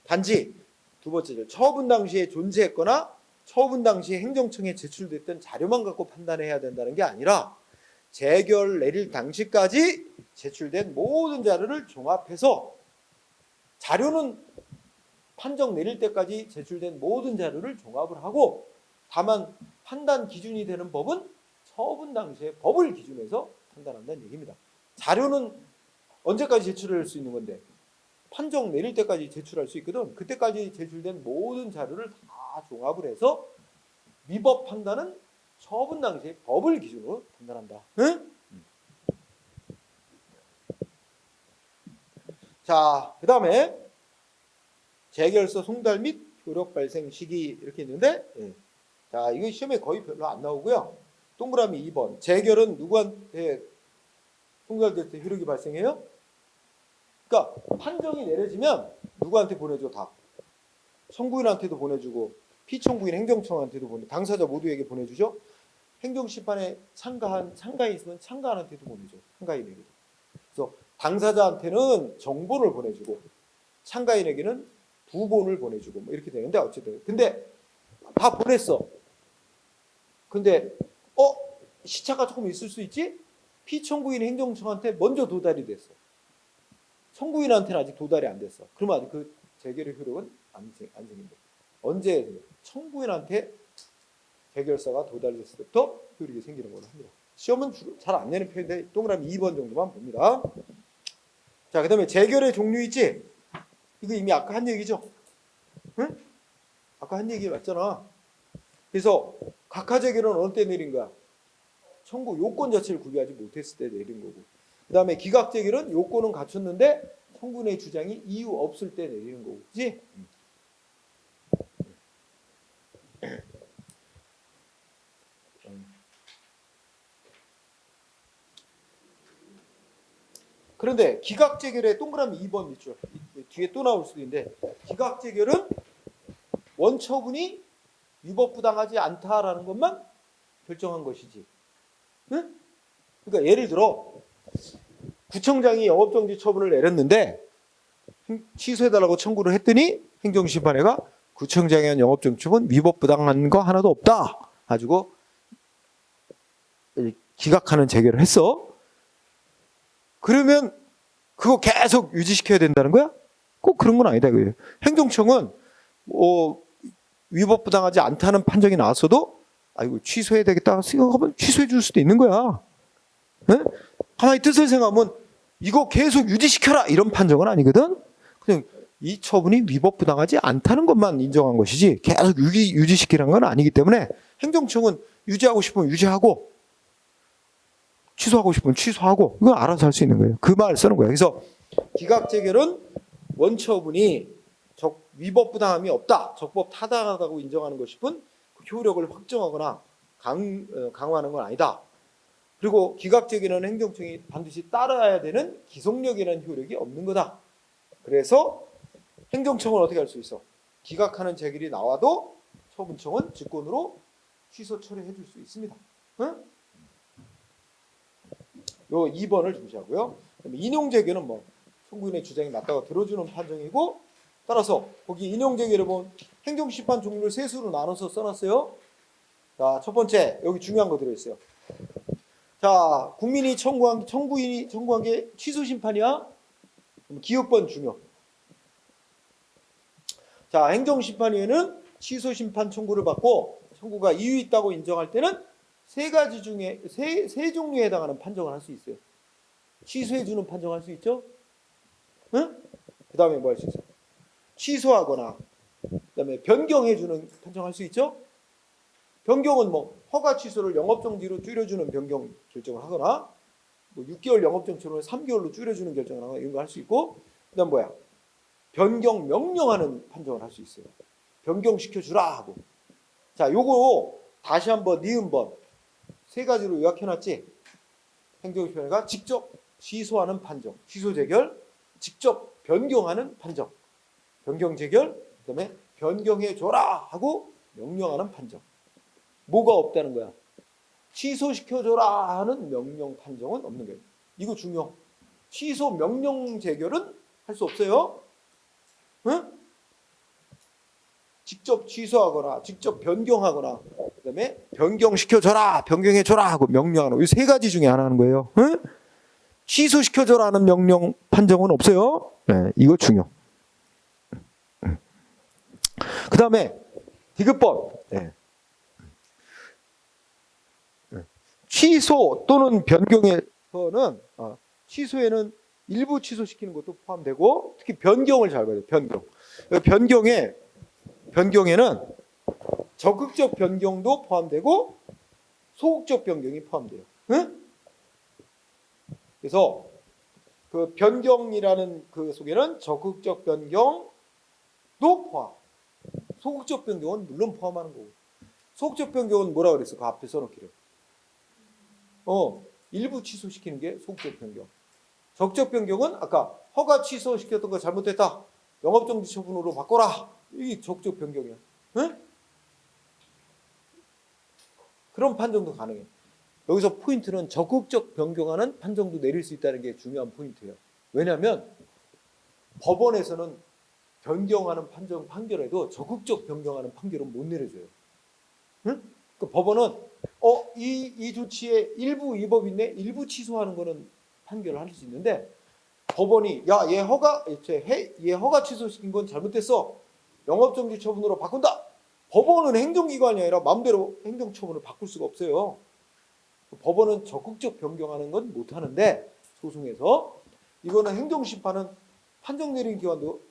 단지 두 번째죠. 처분 당시에 존재했거나 처분 당시에 행정청에 제출됐던 자료만 갖고 판단해야 된다는 게 아니라 재결 내릴 당시까지 제출된 모든 자료를 종합해서, 자료는 판정 내릴 때까지 제출된 모든 자료를 종합을 하고, 다만 판단 기준이 되는 법은 처분 당시의 법을 기준해서 판단한다는 얘기입니다. 자료는 언제까지 제출할 수 있는 건데 판정 내릴 때까지 제출할 수 있거든. 그때까지 제출된 모든 자료를 다 종합을 해서 위법 판단은 처분 당시의 법을 기준으로 판단한다. 응? 자, 그 다음에 재결서 송달 및 효력 발생 시기 이렇게 있는데, 자, 이거 시험에 거의 별로 안 나오고요. 동그라미 2번. 재결은 누구한테 총괄될 때 효력이 발생해요? 그러니까 판정이 내려지면 누구한테 보내줘? 다. 청구인한테도 보내주고 피청구인 행정청한테도 당사자 모두에게 보내주죠. 행정심판에 참가인 있으면 참가인한테도 보내줘. 참가인에게도. 그래서 당사자한테는 정본을 보내주고 참가인에게는 부본을 보내주고 뭐 이렇게 되는데 어쨌든 근데 다 보냈어. 근데 시차가 조금 있을 수 있지? 피청구인 행정청한테 먼저 도달이 됐어. 청구인한테는 아직 도달이 안 됐어. 그러면 아직 그 재결의 효력은 안 생긴다. 언제 청구인한테 재결사가 도달됐을 때부터 효력이 생기는 걸로 합니다. 시험은 잘 안 내는 편인데 동그라미 2번 정도만 봅니다. 자, 그다음에 재결의 종류 있지? 이거 이미 아까 한 얘기죠? 응? 아까 한 얘기 맞잖아. 그래서 각하 재결은 어느 때 내린 거야? 청구 요건 자체를 구비하지 못했을 때 내린 거고. 그다음에 기각 재결은 요건은 갖췄는데 청구인의 주장이 이유 없을 때 내리는 거고. 그렇지? 그런데 기각 재결의 동그라미 2번 있죠. 뒤에 또 나올 수도 있는데 기각 재결은 원처분이 위법부당하지 않다라는 것만 결정한 것이지. 응? 그러니까 예를 들어 구청장이 영업정지 처분을 내렸는데 취소해달라고 청구를 했더니 행정심판회가 구청장이 한 영업정지 처분 위법부당한 거 하나도 없다 가지고 기각하는 재결을 했어. 그러면 그거 계속 유지시켜야 된다는 거야? 꼭 그런 건 아니다. 그래요. 행정청은 위법부당하지 않다는 판정이 나왔어도 아이고 취소해야 되겠다 생각하면 취소해 줄 수도 있는 거야. 네? 가만히 뜻을 생각하면 이거 계속 유지시켜라 이런 판정은 아니거든. 그냥 이 처분이 위법부당하지 않다는 것만 인정한 것이지 계속 유지시키라는 건 아니기 때문에 행정청은 유지하고 싶으면 유지하고 취소하고 싶으면 취소하고 이거 알아서 할 수 있는 거예요. 그 말 쓰는 거예요. 그래서 기각재결은 원처분이 위법부당함이 없다, 적법 타당하다고 인정하는 것이군 그 효력을 확정하거나 강화하는 건 아니다. 그리고 기각재결은 행정청이 반드시 따라야 되는 기속력이라는 효력이 없는 거다. 그래서 행정청은 어떻게 할 수 있어? 기각하는 재결이 나와도 처분청은 직권으로 취소 처리해 줄 수 있습니다. 응? 요 2번을 중시하고요. 인용재결은 뭐 청구인의 주장이 맞다고 들어주는 판정이고 따라서 거기 인용재결을 보면 행정심판 종류를 세 수로 나눠서 써놨어요. 자, 첫 번째 여기 중요한 거 들어있어요. 자, 국민이 청구인이 청구한 게 취소 심판이야? 기억번 중요. 자, 행정심판위원회는 취소 심판 청구를 받고 청구가 이유 있다고 인정할 때는 세 가지 중에 세 종류에 해당하는 판정을 할 수 있어요. 취소해 주는 판정할 수 있죠? 응? 그다음에 뭐 할 수 있어요? 취소하거나 그다음에 변경해 주는 판정할 수 있죠? 변경은 뭐 허가 취소를 영업정지로 줄여주는 변경 결정을 하거나 뭐 6개월 영업정지를 3개월로 줄여주는 결정을 하거나 이런 거 할 수 있고 그다음 뭐야? 변경 명령하는 판정을 할 수 있어요. 변경시켜 주라 하고. 자, 요거 다시 한번 니은번 세 가지로 요약해놨지. 행정심판회가 직접 취소하는 판정, 취소 재결, 직접 변경하는 판정, 변경 재결, 그다음에 변경해 줘라 하고 명령하는 판정. 뭐가 없다는 거야? 취소시켜 줘라 하는 명령 판정은 없는 거예요. 이거 중요. 취소 명령 재결은 할 수 없어요. 응? 직접 취소하거나 직접 변경하거나 그다음에 변경시켜줘라 변경해줘라 하고 명령하는 이 세 가지 중에 하나는 거예요. 응? 취소시켜줘라 하는 명령 판정은 없어요. 네, 이거 중요. 그 다음에 디귿번 네. 취소 또는 변경에서는 취소에는 일부 취소시키는 것도 포함되고 특히 변경을 잘 봐야 돼요. 변경에는 적극적 변경도 포함되고 소극적 변경이 포함돼요. 응? 그래서 그 변경이라는 그 속에는 적극적 변경도 포함. 소극적 변경은 물론 포함하는 거고. 소극적 변경은 뭐라 그랬어? 그 앞에 써놓기를. 일부 취소시키는 게 소극적 변경. 적극적 변경은 아까 허가 취소시켰던 거 잘못됐다. 영업정지 처분으로 바꿔라. 이게 적극적 변경이야. 응? 그런 판정도 가능해. 여기서 포인트는 적극적 변경하는 판정도 내릴 수 있다는 게 중요한 포인트예요. 왜냐하면 법원에서는 변경하는 판결에도 적극적 변경하는 판결은 못 내려줘요. 응? 그 법원은 이 조치에 일부 위법이 있네, 일부 취소하는 거는 판결을 할 수 있는데 법원이 얘 허가 취소시킨 건 잘못됐어. 영업정지 처분으로 바꾼다. 법원은 행정기관이 아니라 마음대로 행정처분을 바꿀 수가 없어요. 법원은 적극적 변경하는 건 못하는데 소송에서 이거는 행정심판은 판정 내리는 기관도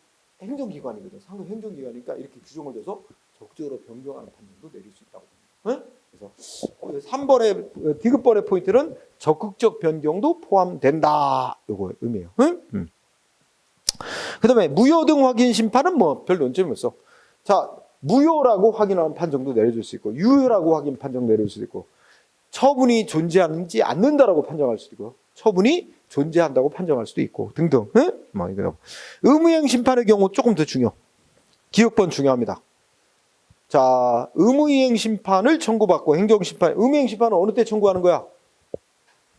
행정기관이거든. 상급 행정기관이니까 이렇게 규정을 둬서 적극적으로 변경하는 판정도 내릴 수 있다고. 응? 그래서 3번의 디귿번의 포인트는 적극적 변경도 포함된다. 요거 의미예요. 응? 그다음에 무효 등 확인 심판은 뭐 별 논점이 없어. 자, 무효라고 확인하는 판정도 내려줄 수 있고 유효라고 확인 판정 내려줄 수 있고 처분이 존재하지 않는다라고 판정할 수도 있고 처분이 존재한다고 판정할 수도 있고 등등. 응? 뭐 이거 의무이행 심판의 경우 조금 더 중요. 기억번 중요합니다. 자, 의무이행 심판을 청구받고 행정심판, 의무이행 심판은 어느 때 청구하는 거야?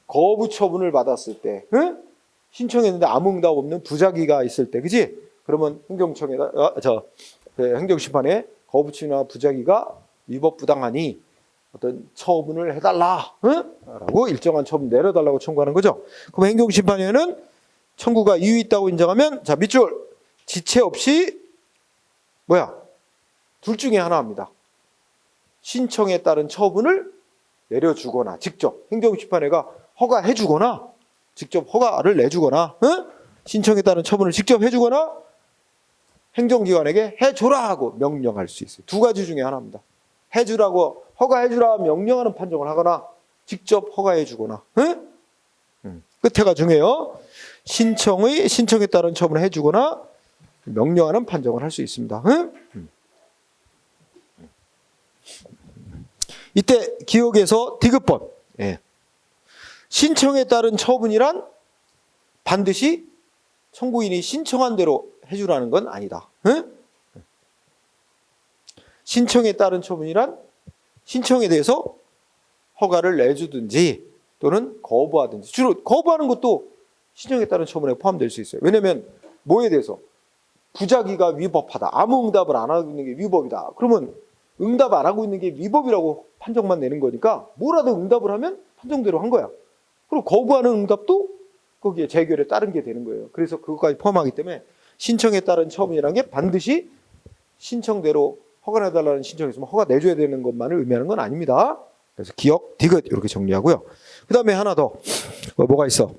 거부 처분을 받았을 때, 응? 신청했는데 아무 응답 없는 부작위가 있을 때, 그지? 그러면 행정청에다, 행정심판에 거부치나 부작위가 위법 부당하니 어떤 처분을 해달라, 응? 라고 일정한 처분 내려달라고 청구하는 거죠. 그럼 행정심판위원회는 청구가 이유 있다고 인정하면, 자, 밑줄 지체 없이 둘 중에 하나 합니다. 신청에 따른 처분을 내려주거나 직접 행정심판회가 허가해주거나 직접 허가를 내주거나 신청에 따른 처분을 직접 해주거나 행정기관에게 해줘라 하고 명령할 수 있어요. 두 가지 중에 하나입니다. 해주라고 허가해주라 명령하는 판정을 하거나 직접 허가해주거나 끝에가 중요해요. 신청에 따른 처분을 해주거나 명령하는 판정을 할 수 있습니다. 이때 기억에서 디귿번. 신청에 따른 처분이란 반드시 청구인이 신청한 대로 해주라는 건 아니다. 신청에 따른 처분이란 신청에 대해서 허가를 내주든지 또는 거부하든지 주로 거부하는 것도 신청에 따른 처분에 포함될 수 있어요. 왜냐하면 뭐에 대해서 부작위가 위법하다. 아무 응답을 안 하고 있는 게 위법이다. 그러면 응답 안 하고 있는 게 위법이라고 판정만 내는 거니까 뭐라도 응답을 하면 판정대로 한 거야. 그리고 거부하는 응답도 거기에 재결에 따른 게 되는 거예요. 그래서 그것까지 포함하기 때문에 신청에 따른 처분이라는 게 반드시 신청대로 허가 내달라는 신청이 있으면 허가 내줘야 되는 것만을 의미하는 건 아닙니다. 그래서 기억, 디귿 이렇게 정리하고요. 그 다음에 하나 더 뭐가 있어?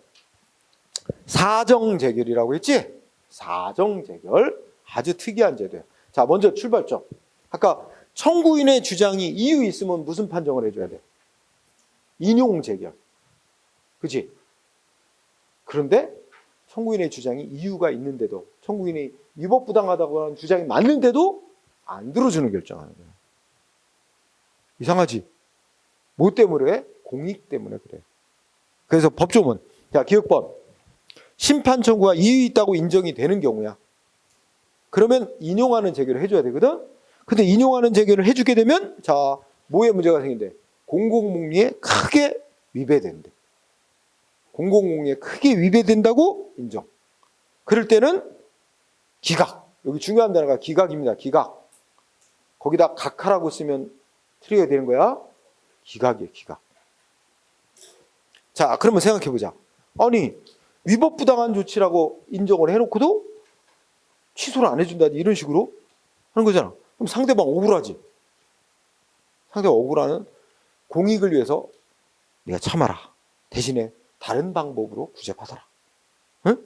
사정재결이라고 했지? 사정재결 아주 특이한 제도예요. 자, 먼저 출발점. 아까 청구인의 주장이 이유 있으면 무슨 판정을 해줘야 돼? 인용재결. 그치? 그런데 청구인의 주장이 이유가 있는데도 청구인이 위법부당하다고 하는 주장이 맞는데도 안 들어주는 결정하는 거예요. 이상하지? 뭐 때문에? 공익 때문에 그래. 그래서 법조문. 자, 기억번. 심판 청구가 이유 있다고 인정이 되는 경우야. 그러면 인용하는 재결을 해줘야 되거든? 근데 인용하는 재결을 해주게 되면, 자, 뭐에 문제가 생긴대? 공공복리에 크게 위배된대. 공공복리에 크게 위배된다고 인정. 그럴 때는 기각. 여기 중요한 단어가 기각입니다. 기각. 거기다 각하라고 쓰면 틀려야 되는 거야. 기각이에요, 기각. 자, 그러면 생각해보자. 아니, 위법부당한 조치라고 인정을 해놓고도 취소를 안 해준다니 이런 식으로 하는 거잖아. 그럼 상대방 억울하지. 상대방 억울하는 공익을 위해서 네가 참아라. 대신에 다른 방법으로 구제받아라. 응?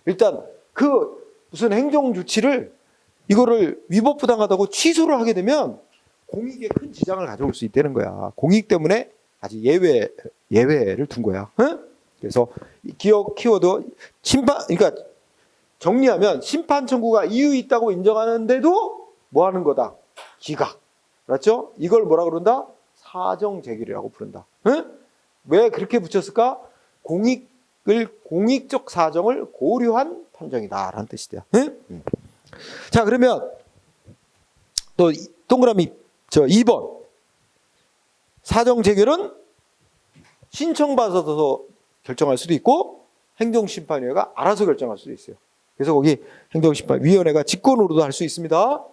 일단 그 무슨 행정조치를 이거를 위법부당하다고 취소를 하게 되면 공익에 큰 지장을 가져올 수 있다는 거야. 공익 때문에 아직 예외를 둔 거야. 응? 그래서 기억 키워드 그러니까 정리하면 심판 청구가 이유 있다고 인정하는데도 뭐 하는 거다? 기각. 알았죠? 이걸 뭐라 그런다? 사정재결이라고 부른다. 응? 왜 그렇게 붙였을까? 공익적 사정을 고려한 판정이다라는 뜻이 돼요. 응? 자, 그러면 또 동그라미 2번. 사정 재결은 신청받아서 결정할 수도 있고 행정심판위원회가 알아서 결정할 수도 있어요. 그래서 거기 행정심판위원회가 직권으로도 할 수 있습니다.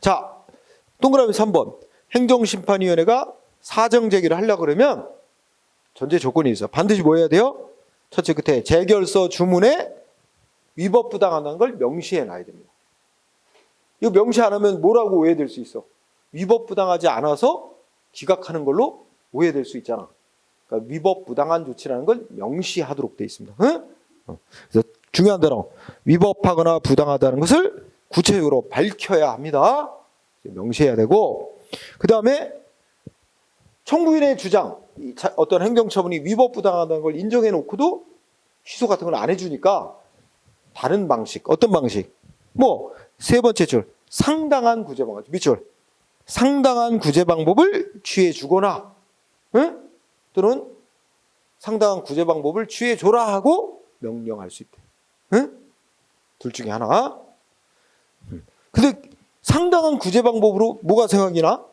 자, 동그라미 3번. 행정심판위원회가 사정 재결을 하려고 그러면 전제 조건이 있어. 반드시 뭐 해야 돼요? 첫째 끝에 재결서 주문에 위법부당하다는 걸 명시해 놔야 됩니다. 이거 명시 안 하면 뭐라고 오해될 수 있어? 위법부당하지 않아서 기각하는 걸로 오해될 수 있잖아. 그러니까 위법부당한 조치라는 걸 명시하도록 되어 있습니다. 응? 그래서 중요한 단어, 위법하거나 부당하다는 것을 구체적으로 밝혀야 합니다. 명시해야 되고, 그 다음에 청구인의 주장, 어떤 행정처분이 위법부당하다는 걸 인정해 놓고도 취소 같은 걸 안 해주니까 다른 방식, 어떤 방식? 뭐 세 번째 줄, 상당한 구제 방법, 밑줄, 상당한 구제 방법을 취해 주거나, 응? 또는 상당한 구제 방법을 취해 줘라 하고 명령할 수 있대. 응? 둘 중에 하나. 근데 상당한 구제 방법으로 뭐가 생각이 나?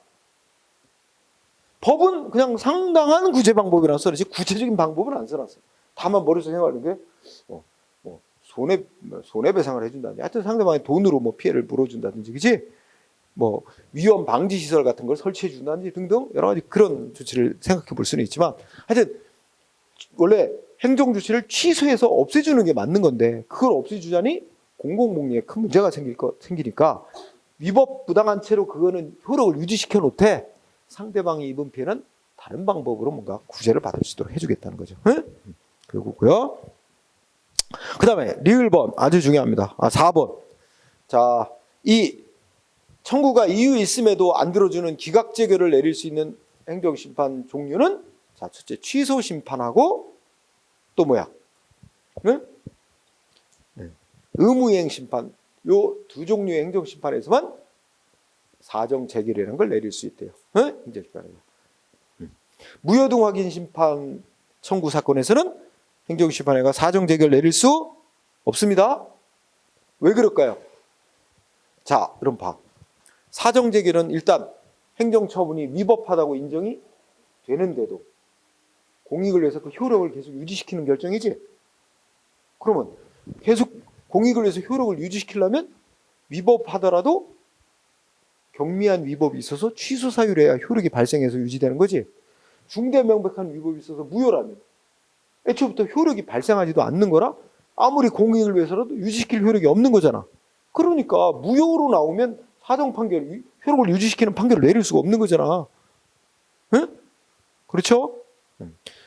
법은 그냥 상당한 구제 방법이라고 써놨지 구체적인 방법은 안 써놨어. 다만 머릿속에 생각하는 게 손해배상을 해준다든지, 하여튼 상대방의 돈으로 뭐 피해를 물어준다든지, 그지? 뭐 위험 방지 시설 같은 걸 설치해 준다든지 등등 여러 가지 그런 조치를 생각해 볼 수는 있지만, 하여튼 원래 행정 조치를 취소해서 없애주는 게 맞는 건데 그걸 없애주자니 공공복리에 큰 문제가 생기니까 위법 부당한 채로 그거는 효력을 유지시켜 놓되 상대방이 입은 피해는 다른 방법으로 뭔가 구제를 받을 수 있도록 해주겠다는 거죠. 응? 그리고요. 그 다음에 리을번 아주 중요합니다. 4번. 자, 이 청구가 이유 있음에도 안 들어주는 기각재결을 내릴 수 있는 행정심판 종류는, 자, 첫째 취소심판하고 또 뭐야? 응? 의무이행심판. 요 두 종류의 행정심판에서만 사정재결이라는 걸 내릴 수 있대요. 응? 행정심판에서. 무효등 확인 심판 청구 사건에서는 행정심판회가 사정재결 내릴 수 없습니다. 왜 그럴까요? 자, 그럼 봐. 사정재결은 일단 행정처분이 위법하다고 인정이 되는데도 공익을 위해서 그 효력을 계속 유지시키는 결정이지. 그러면 계속 공익을 위해서 효력을 유지시키려면 위법하더라도 경미한 위법이 있어서 취소 사유를 해야 효력이 발생해서 유지되는 거지. 중대 명백한 위법이 있어서 무효라면 애초부터 효력이 발생하지도 않는 거라 아무리 공익을 위해서라도 유지시킬 효력이 없는 거잖아. 그러니까 무효로 나오면 사정 판결, 효력을 유지시키는 판결을 내릴 수가 없는 거잖아. 응? 그렇죠?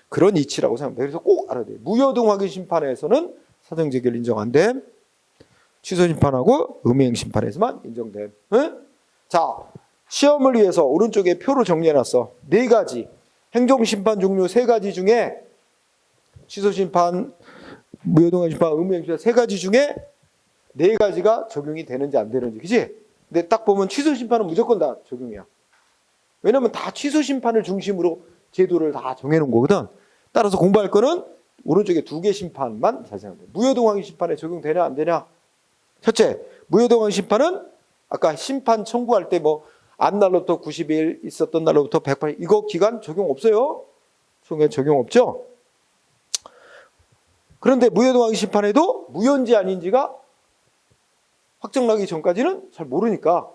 그런 이치라고 생각합니다. 그래서 꼭 알아야 돼요. 무효등 확인 심판에서는 사정재결 인정 안 됨. 취소 심판하고 의무이행 심판에서만 인정됨. 응? 자, 시험을 위해서 오른쪽에 표로 정리해놨어. 4가지. 행정심판 종류 3가지 중에 취소심판, 무효등 확인 심판, 의무이행 심판 3가지 중에 4가지가 적용이 되는지 안 되는지, 그치? 근데 딱 보면 취소심판은 무조건 다 적용이야. 왜냐면 다 취소심판을 중심으로 제도를 다 정해놓은 거거든. 따라서 공부할 거는 오른쪽에 2개 심판만 잘 생각해. 무효등 확인 심판에 적용되냐 안 되냐? 첫째, 무효등 확인 심판은 아까 심판 청구할 때 뭐 안 날로부터 90일, 있었던 날로부터 180일, 이거 기간 적용 없어요. 적용 없죠? 그런데 무효등 확인 심판에도 무효인지 아닌지가 확정나기 전까지는 잘 모르니까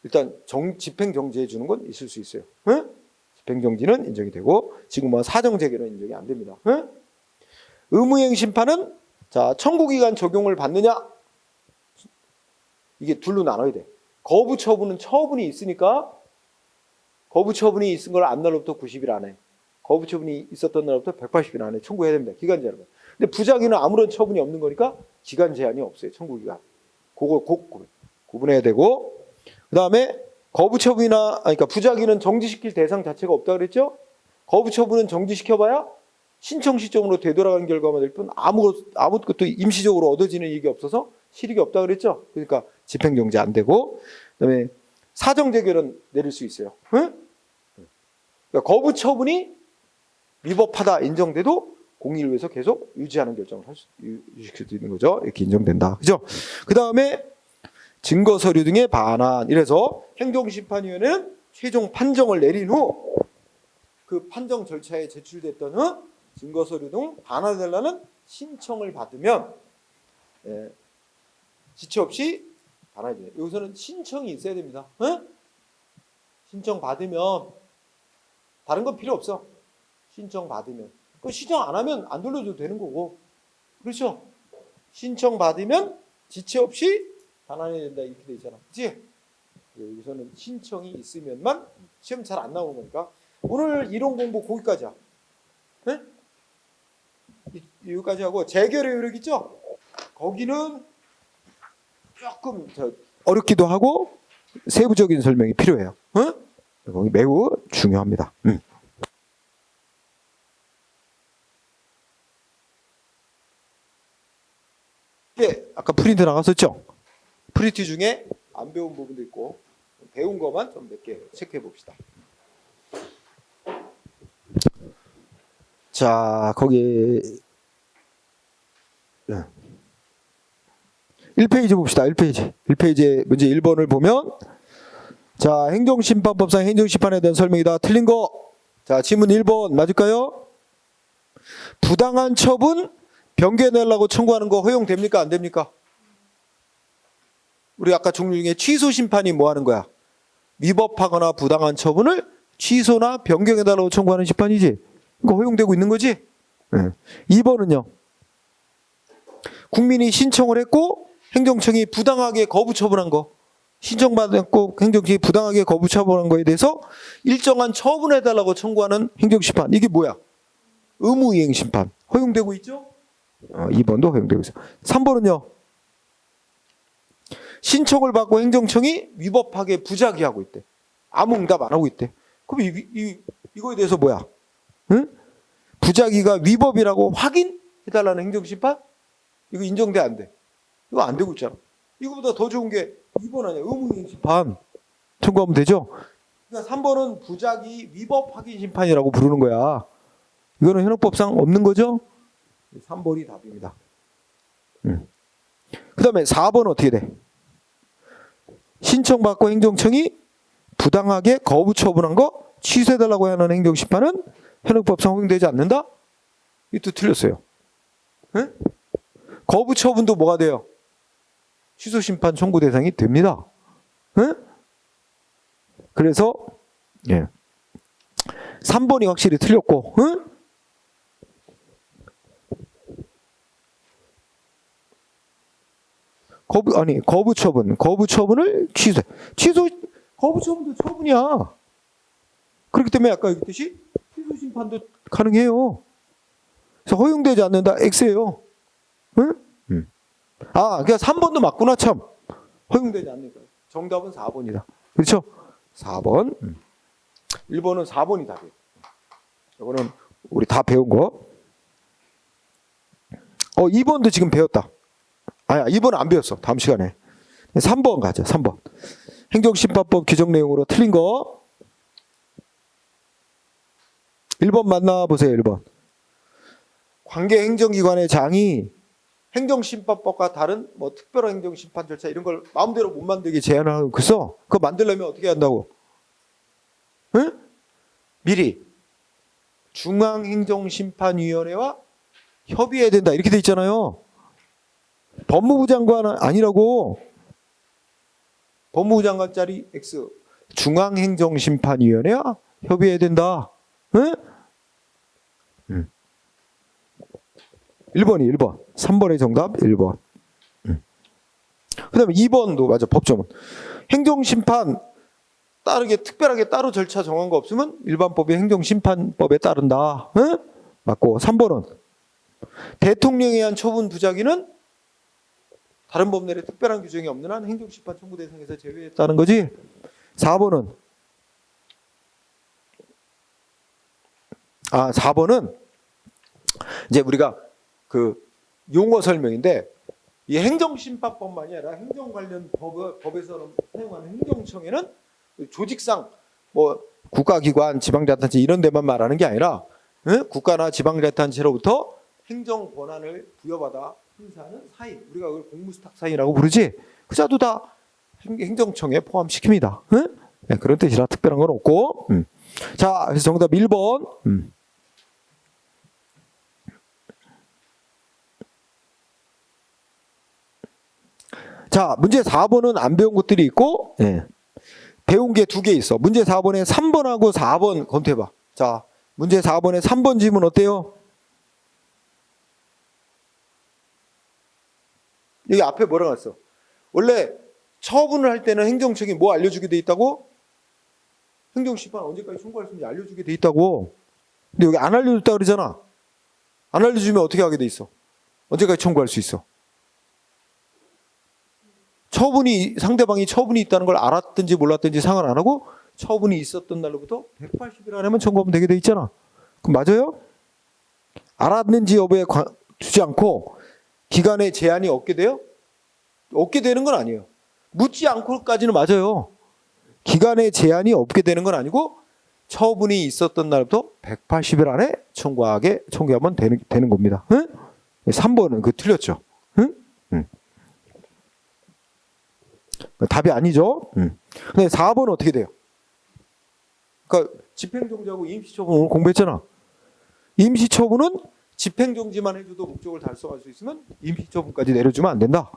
일단 집행정지해 주는 건 있을 수 있어요. 응? 집행정지는 인정이 되고 지금은 사정재결은 인정이 안 됩니다. 응? 의무이행 심판은 자, 청구기간 적용을 받느냐? 이게 둘로 나눠야 돼. 거부처분은 처분이 있으니까 거부처분이 있은 걸 안 날로부터 90일 안에, 거부처분이 있었던 날로부터 180일 안에 청구해야 됩니다. 기간 제한은. 근데 부작위는 아무런 처분이 없는 거니까 기간 제한이 없어요. 청구기간. 그걸 꼭 구분해야 되고, 그 다음에 거부처분이나, 그러니까 부작위는 정지시킬 대상 자체가 없다 그랬죠? 거부처분은 정지시켜봐야 신청 시점으로 되돌아간 결과만 될 뿐 아무것도 임시적으로 얻어지는 이익이 없어서 실익이 없다 그랬죠? 그러니까 집행정지 안 되고, 그 다음에 사정재결은 내릴 수 있어요. 응? 그러니까 거부 처분이 위법하다 인정돼도 공익을 위해서 계속 유지하는 결정을 유지시킬 수 있는 거죠. 이렇게 인정된다. 그죠? 그 다음에 증거 서류 등의 반환. 이래서 행정심판위원회는 최종 판정을 내린 후 그 판정 절차에 제출됐던 후 증거 서류 등 반환해달라는 신청을 받으면 지체 없이 반환이 돼요. 여기서는 신청이 있어야 됩니다. 신청 받으면 다른 건 필요 없어. 신청 받으면. 그 신청 안 하면 안 돌려줘도 되는 거고. 그렇죠? 신청 받으면 지체 없이 반환해야 된다 이렇게 돼 있잖아. 그치? 여기서는 신청이 있으면만 시험 잘 안 나오는 거니까. 오늘 이론 공부 거기까지야. 네? 여기까지 하고 재결의 요력 있죠? 거기는 조금 어렵기도 하고 세부적인 설명이 필요해요. 거기 매우 중요합니다. 이게 아까 프린트 나갔었죠? 프린트 중에 안 배운 부분도 있고 배운 것만 좀 몇 개 체크해 봅시다. 자, 거기 1페이지 봅시다. 1페이지. 1페이지에 문제 1번을 보면 자, 행정심판법상 행정심판에 대한 설명이다. 틀린 거. 자, 지문 1번 맞을까요? 부당한 처분 변경해달라고 청구하는 거 허용됩니까? 안 됩니까? 우리 아까 종류 중에 취소 심판이 뭐 하는 거야? 위법하거나 부당한 처분을 취소나 변경해달라고 청구하는 심판이지. 이거 허용되고 있는 거지? 2번은요. 국민이 신청을 했고 행정청이 부당하게 거부 처분한 거. 신청받았고 행정청이 부당하게 거부 처분한 거에 대해서 일정한 처분해달라고 청구하는 행정심판. 이게 뭐야? 의무이행심판. 허용되고 있죠? 2번도 허용되고 있어요. 3번은요. 신청을 받고 행정청이 위법하게 부작위하고 있대. 아무 응답 안 하고 있대. 그럼 이거에 대해서 뭐야? 응? 부작위가 위법이라고 확인해달라는 행정심판? 이거 인정돼 안 돼? 이거 안 되고 있잖아. 이거보다 더 좋은 게 2번 아니야. 의무이행심판 청구하면 되죠? 그러니까 3번은 부작위 위법 확인 심판이라고 부르는 거야. 이거는 현행법상 없는 거죠? 3번이 답입니다. 그 다음에 4번은 어떻게 돼? 신청받고 행정청이 부당하게 거부 처분한 거 취소해달라고 하는 행정심판은 현행법상 허용되지 않는다? 이것도 틀렸어요. 네? 거부 처분도 뭐가 돼요? 취소심판 청구 대상이 됩니다. 네? 그래서 3번이 확실히 틀렸고 거부 처분을 거부 처분도 처분이야. 그렇기 때문에 아까 얘기했듯이 취소 심판도 가능해요. 그래서 허용되지 않는다 X예요. 응? 그러니까 3번도 맞구나 참. 허용되지 않으니까. 정답은 4번이다. 그렇죠? 4번. 1번은 4번이 답이에요. 이거는 우리 다 배운 거. 2번도 지금 배웠다. 2번은 안 배웠어. 다음 시간에. 3번 가죠. 3번. 행정심판법 규정 내용으로 틀린 거. 1번 만나보세요. 1번. 관계행정기관의 장이 행정심판법과 다른 뭐 특별한 행정심판 절차 이런 걸 마음대로 못 만들게 제한을 하고 있어. 그거 만들려면 어떻게 한다고? 응? 미리 중앙행정심판위원회와 협의해야 된다. 이렇게 돼 있잖아요. 법무부 장관 아니라고. 법무부 장관 자리 X. 중앙행정심판위원회와 협의해야 된다. 응? 1번이 1번. 3번의 정답 1번. 그 다음에 2번도 맞아. 법조문. 행정심판 따르게 특별하게 따로 절차 정한 거 없으면 일반법의 행정심판법에 따른다. 응? 맞고. 3번은 대통령에 의한 처분 부작위는 다른 법률에 특별한 규정이 없는 한 행정심판 청구 대상에서 제외했다는 거지. 4번은 4번은 이제 우리가 그 용어 설명인데 이 행정심판법만이 아니라 행정 관련 법에서 사용하는 행정청에는 조직상 뭐 국가기관, 지방자치단체 이런 데만 말하는 게 아니라 국가나 지방자치단체로부터 행정 권한을 부여받아 행사하는 사인, 우리가 그걸 공무수탁 사인이라고 부르지. 그 자도 다 행정청에 포함시킵니다. 네, 그런 뜻이라 특별한 건 없고. 자, 그래서 정답 1번. 자, 문제 4번은 안 배운 것들이 있고, 배운 게 2개 있어. 문제 4번에 3번하고 4번 검토해봐. 자, 문제 4번에 3번 질문 어때요? 여기 앞에 뭐라고 했어? 원래 처분을 할 때는 행정청이 뭐 알려주게 돼 있다고? 행정심판 언제까지 청구할 수 있는지 알려주게 돼 있다고. 근데 여기 안 알려줬다 그러잖아. 안 알려주면 어떻게 하게 돼 있어? 언제까지 청구할 수 있어? 상대방이 처분이 있다는 걸 알았든지 몰랐든지 상관 안 하고 처분이 있었던 날로부터 180일 안에만 청구하면 되게 돼 있잖아. 그럼 맞아요? 알았는지 여부에 두지 않고 기간에 제한이 없게 돼요? 없게 되는 건 아니에요. 묻지 않고까지는 맞아요. 기간에 제한이 없게 되는 건 아니고 처분이 있었던 날부터 180일 안에 청구하면 되는 겁니다. 3번은 그 틀렸죠. 답이 아니죠. 근데 4번은 어떻게 돼요? 그러니까 집행정지하고 임시처분 오늘 공부했잖아. 임시처분은 집행정지만 해줘도 목적을 달성할 수 있으면 임시처분까지 내려주면 안 된다.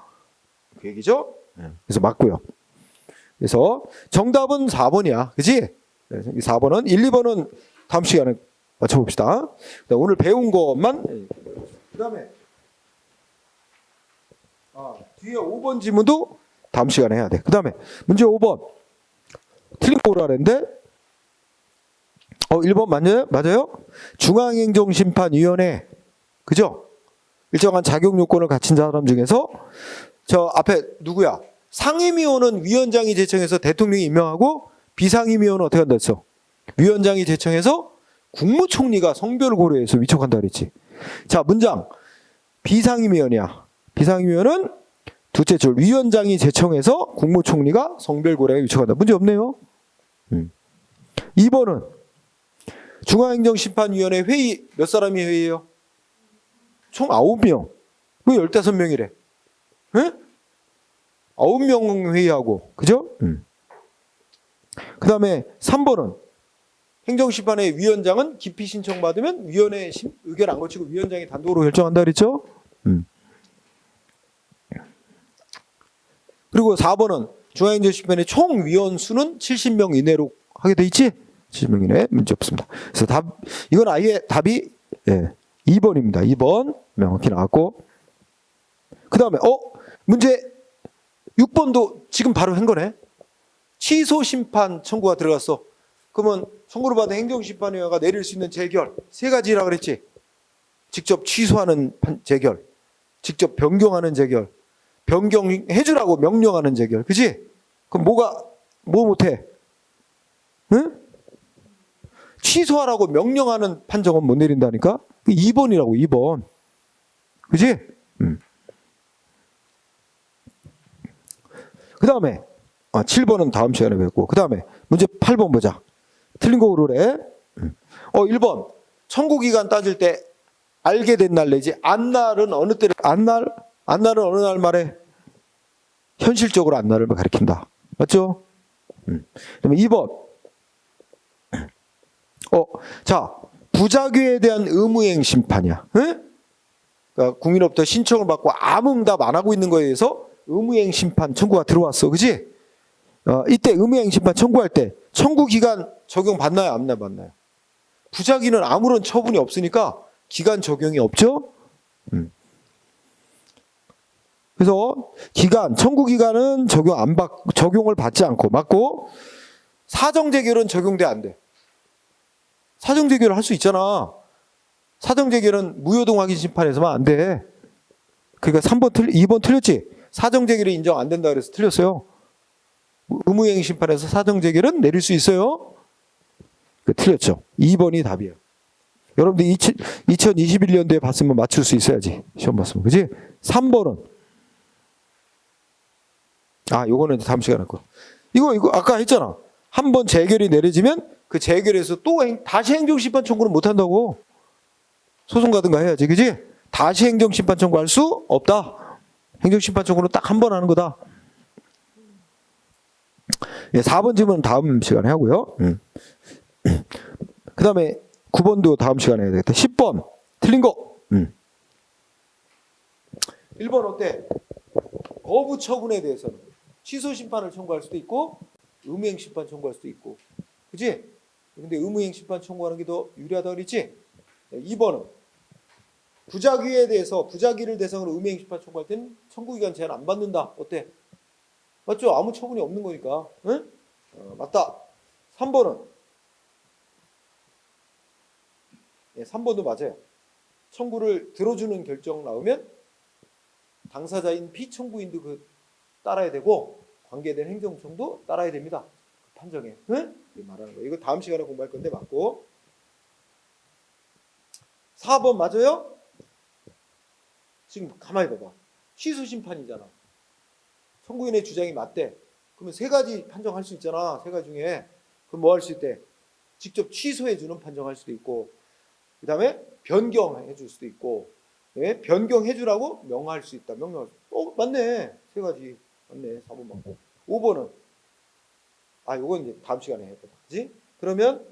그 얘기죠. 그래서 맞고요. 그래서 정답은 4번이야. 그치? 4번은 1, 2번은 다음 시간에 맞춰봅시다. 오늘 배운 것만. 그 다음에 뒤에 5번 지문도 다음 시간에 해야 돼. 그 다음에 문제 5번 틀린 거 오라는데 1번 맞아요? 중앙행정심판위원회 그죠? 일정한 자격 요건을 갖춘 사람 중에서 저 앞에 누구야? 상임위원은 위원장이 제청해서 대통령이 임명하고 비상임위원은 어떻게 한다 했어? 위원장이 제청해서 국무총리가 성별을 고려해서 위촉한다 그랬지. 자, 문장 비상임위원이야. 비상임위원은 둘째 줄 위원장이 제청해서 국무총리가 성별 고려에 위촉한다. 문제 없네요. 2번은 중앙행정심판위원회 회의 몇 사람이 회의해요? 총 9명. 왜 15명이래? 9명 회의하고 그죠? 그 다음에 3번은 행정심판의 위원장은 기피 신청받으면 위원회 의견 안 거치고 위원장이 단독으로 결정한다 그랬죠? 그리고 4번은 중앙행정심판의 총 위원 수는 70명 이내로 하게 돼 있지? 70명 이내 문제 없습니다. 그래서 이건 아예 답이 2번입니다. 2번 명확히 나왔고 그 다음에 문제 6번도 지금 바로 한 거네. 취소 심판 청구가 들어갔어. 그러면 청구를 받은 행정심판위원회가 내릴 수 있는 재결 3가지라 그랬지. 직접 취소하는 재결, 직접 변경하는 재결, 변경해주라고 명령하는 재결. 그지? 그럼 뭐 못해? 취소하라고 명령하는 판정은 못 내린다니까? 2번이라고 2번. 그지? 그 다음에 7번은 다음 시간에 뵙고 그 다음에 문제 8번 보자. 틀린 거 고르래. 1번 청구기간 따질 때 알게 된 날 내지 안날은 어느 때를 안날은 어느 날 말에 현실적으로 안날을 가리킨다. 맞죠? 그다음에 2번 자 부작위에 대한 의무행 심판이야. 그러니까 국민으로부터 신청을 받고 아무 응답 안 하고 있는 거에 대해서 의무행 심판 청구가 들어왔어. 그지? 이때 의무행 심판 청구할 때 청구 기간 적용 받나요? 안 받나요? 부작위는 아무런 처분이 없으니까 기간 적용이 없죠? 그래서 청구 기간은 적용을 받지 않고 맞고 사정재결은 적용돼 안 돼. 사정재결을 할 수 있잖아. 사정재결은 무효동 확인 심판에서만 안 돼. 그러니까 2번 틀렸지? 사정재결이 인정 안 된다 그래서 틀렸어요. 의무행위 심판에서 사정재결은 내릴 수 있어요. 틀렸죠. 2번이 답이에요. 여러분들 2021년도에 봤으면 맞출 수 있어야지. 시험 봤으면. 그지? 3번은 요거는 다음 시간에 할 거. 이거 아까 했잖아. 한 번 재결이 내려지면 그 재결해서 또 다시 행정심판 청구는 못 한다고. 소송 가든가 해야지. 그지? 다시 행정심판 청구할 수 없다. 행정심판 청구는 딱 한 번 하는 거다. 예, 4번 질문은 다음 시간에 하고요. 그 다음에 9번도 다음 시간에 해야 되겠다. 10번 틀린 거. 1번 어때? 거부 처분에 대해서는 취소 심판을 청구할 수도 있고 의무행 심판 청구할 수도 있고. 그지? 근데 의무행 심판 청구하는 게 더 유리하다고 그랬지? 2번은 부작위에 대해서 부작위를 대상으로 의무행 심판 청구할 때는 청구기간 제한 안 받는다. 어때? 맞죠? 아무 처분이 없는 거니까. 응? 맞다. 3번은 3번도 맞아요. 청구를 들어주는 결정 나오면 당사자인 피청구인도 그 따라야 되고 관계된 행정청도 따라야 됩니다. 그 판정에. 응? 말하는 거. 이거 다음 시간에 공부할 건데 맞고. 4번 맞아요? 지금 가만히 봐봐. 취소 심판이잖아. 청구인의 주장이 맞대. 그러면 3가지 판정할 수 있잖아. 3가지 중에. 그럼 뭐 할 수 있대? 직접 취소해주는 판정할 수도 있고 그 다음에 변경해줄 수도 있고 네? 변경해주라고 명할 수 있다. 명령할 수 있다. 맞네. 3가지. 맞네. 4번 맞고. 5번은 요건 이제 다음 시간에 해야 돼. 그지? 그러면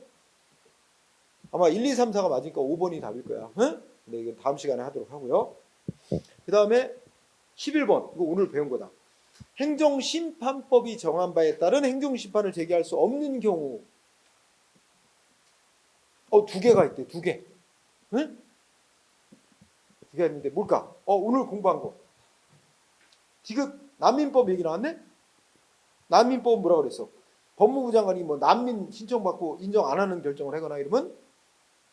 아마 1, 2, 3, 4가 맞으니까 5번이 답일 거야. 응? 근데 이건 다음 시간에 하도록 하고요. 그 다음에 11번. 이거 오늘 배운 거다. 행정심판법이 정한 바에 따른 행정심판을 제기할 수 없는 경우. 2개가 있대. 2개. 응? 2개가 있는데 뭘까? 오늘 공부한 거. 디귿 난민법 얘기 나왔네? 난민법은 뭐라고 그랬어? 법무부 장관이 뭐 난민 신청받고 인정 안 하는 결정을 하거나 이러면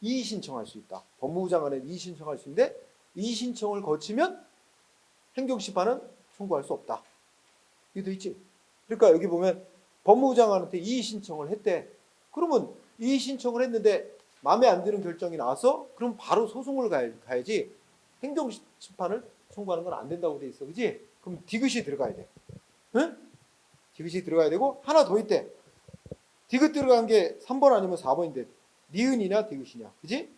이의 신청할 수 있다. 법무부 장관은 이의 신청할 수 있는데 이의 신청을 거치면 행정심판은 청구할 수 없다. 이게 돼 있지. 그러니까 여기 보면 법무부 장관한테 이의 신청을 했대. 그러면 이의 신청을 했는데 마음에 안 드는 결정이 나와서 그럼 바로 소송을 가야지 행정심판을 청구하는 건 안 된다고 돼 있어. 그지? 그럼 디귿이 들어가야 돼. 응? 디귿이 들어가야 되고 하나 더 있대. 디귿 들어간 게 3번 아니면 4번인데 니은이냐 디귿이냐. 그지?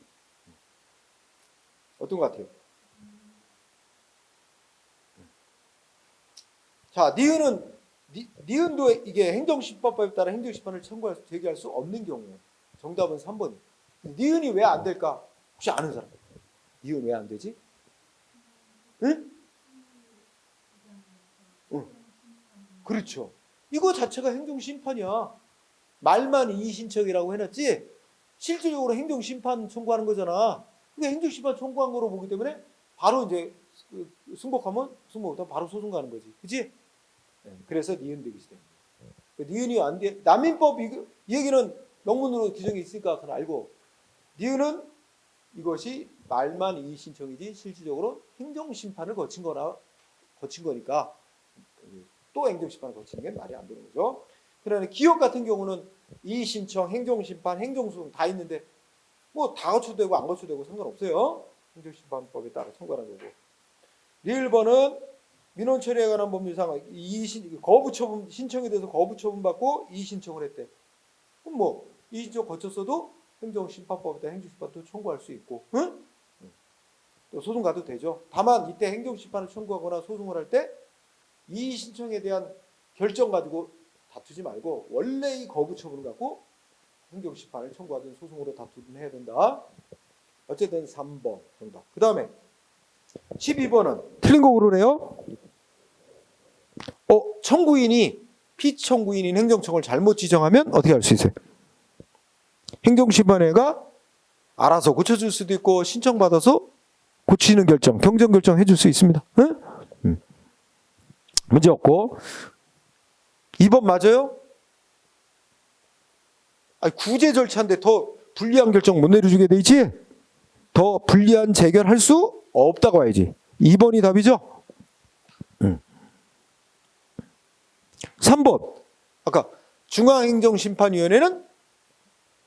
어떤 것 같아요? 자, 니은도 이게 행정심판법에 따라 행정심판을 제기할 수 없는 경우에 정답은 3번. 니은이 왜 안 될까? 혹시 아는 사람? 니은 왜 안 되지? 응? 응. 그렇죠. 이거 자체가 행정심판이야. 말만 이의신청이라고 해놨지 실질적으로 행정심판 청구하는 거잖아. 그러니까 행정심판 청구한 거로 보기 때문에 바로 이제 승복하면 바로 소송 가는 거지. 그치? 그래서 니은 되기 시대. 니은이 안 돼. 난민법 이 얘기는 명문으로 규정이 있으니까 그건 알고 니은은 이것이 말만 이의신청이지 실질적으로 행정심판을 거친 거니까 또 행정심판을 거치는 게 말이 안 되는 거죠. 그러나 기업 같은 경우는 이의신청, 행정심판, 행정소송 다 있는데 뭐 다 거쳐도 되고 안 거쳐도 되고 상관없어요. 행정심판법에 따라 청구하는 거고. 1번은 민원 처리에 관한 법률상 거부처분 신청에 대해서 거부처분 받고 이의신청을 했대. 그럼 뭐 이의신청 거쳤어도 행정심판법에 따라 행정심판도 청구할 수 있고, 응? 또 소송 가도 되죠. 다만 이때 행정심판을 청구하거나 소송을 할 때 이의신청에 대한 결정 가지고 다투지 말고 원래 이 거부처분을 갖고 행정심판을 청구하든 소송으로 다투든 해야 된다. 어쨌든 3번 정답. 그 다음에 12번은 틀린 거 고르래요. 청구인이 피청구인인 행정청을 잘못 지정하면 어떻게 할 수 있어요? 행정심판회가 알아서 고쳐줄 수도 있고 신청받아서 고치는 결정, 경정결정 해줄 수 있습니다. 응? 문제 없고 2번 맞아요? 구제 절차인데 더 불리한 결정 못 내려주게 돼 있지? 더 불리한 재결할 수 없다고 해야지. 2번이 답이죠? 3번 아까 중앙행정심판위원회는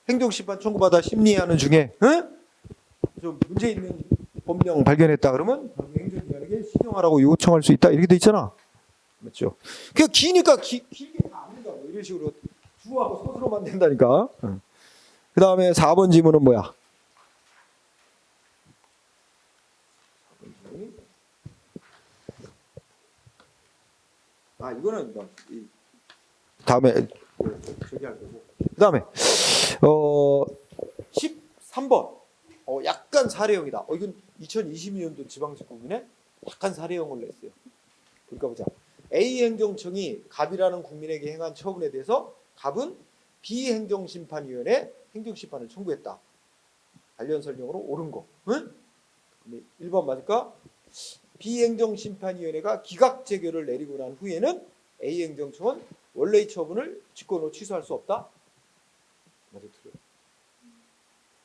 행정심판 청구받아 심리하는 중에 좀 문제 있는 법령 발견했다 그러면 행정기관에게 신청하라고 요청할 수 있다 이렇게 돼 있잖아. 맞죠? 그냥 기니까 길게 다 안 된다고 이런 식으로 주어하고 서술어만 된다니까. 그 다음에 4번 지문은 뭐야? 아, 이거는 다음에 저기 할 거고. 그 다음에 13번. 약간 사례형이다. 이건 2022년도 지방직국이네. 약간 사례형을 냈어요. 그러니까 보자. A 행정청이 갑이라는 국민에게 행한 처분에 대해서 갑은 B 행정심판위원회 행정심판을 청구했다. 관련 설명으로 옳은 거. 응? 1번 맞을까? B 행정심판위원회가 기각재결을 내리고 난 후에는 A 행정청은 원래의 처분을 직권으로 취소할 수 없다. 맞아, 틀려.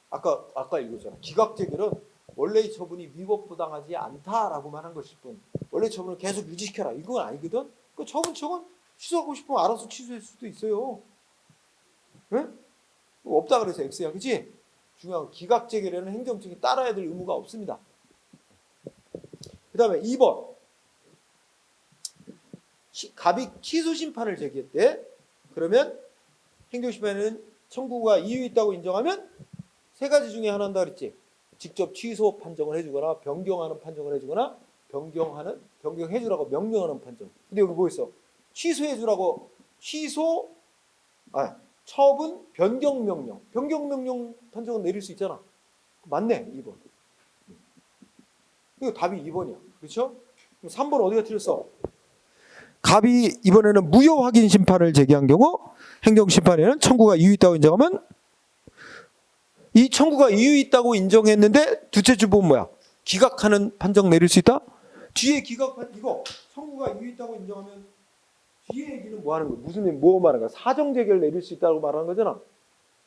아까 읽었잖아. 기각재결은 원래의 처분이 위법부당하지 않다라고만 한 것일 뿐 원래 처분을 계속 유지시켜라 이건 아니거든. 그 처분청은 취소하고 싶으면 알아서 취소할 수도 있어요. 응? 없다 그래서 X야, 그렇지? 중요한 기각재결에는 행정청이 따라야 될 의무가 없습니다. 그 다음에 2번. 갑이 취소 심판을 제기했대. 그러면 행정심판에는 청구가 이유 있다고 인정하면 세 가지 중에 하나 한다 그랬지. 직접 취소 판정을 해주거나 변경하는 판정을 해주거나 변경해주라고 명령하는 판정. 근데 여기 뭐 있어? 취소해주라고 처분 변경 명령 판정은 내릴 수 있잖아. 맞네. 2번. 이거 답이 2번이야. 그렇죠? 3번 어디가 틀렸어? 갑이 이번에는 무효 확인 심판을 제기한 경우 행정심판에는 청구가 이유 있다고 인정하면 이 청구가 이유 있다고 인정했는데 둘째 주법은 뭐야? 기각하는 판정 내릴 수 있다? 뒤에 이거 청구가 이유 있다고 인정하면 뒤에 얘기는 뭐 하는 거야? 뭐 말하는 거야? 사정재결 내릴 수 있다고 말하는 거잖아.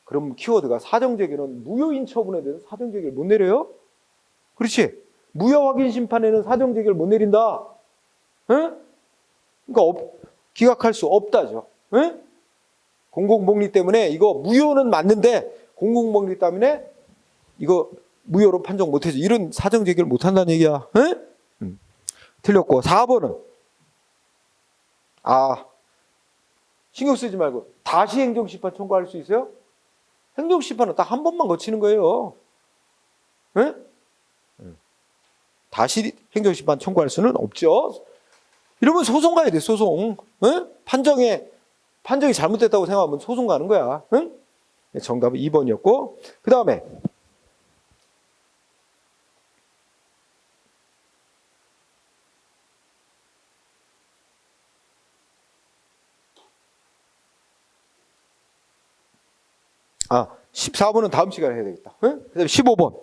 그럼 키워드가 사정재결은 무효인 처분에 대해서 사정재결 못 내려요? 그렇지? 무효 확인 심판에는 사정재결 못 내린다. 응? 그러니까 기각할 수 없다죠. 응? 공공복리 때문에 이거 무효는 맞는데 공공복리 때문에 이거 무효로 판정 못해서 이런 사정재결 못한다는 얘기야. 응? 틀렸고 4번은 신경 쓰지 말고 다시 행정심판 청구할 수 있어요? 행정심판은 딱 한 번만 거치는 거예요. 응? 다시 행정심판 청구할 수는 없죠. 이러면 소송 가야 돼, 소송. 응? 판정이 잘못됐다고 생각하면 소송 가는 거야. 응? 정답은 2번이었고, 그 다음에 14번은 다음 시간에 해야 되겠다. 응? 그 다음에 15번.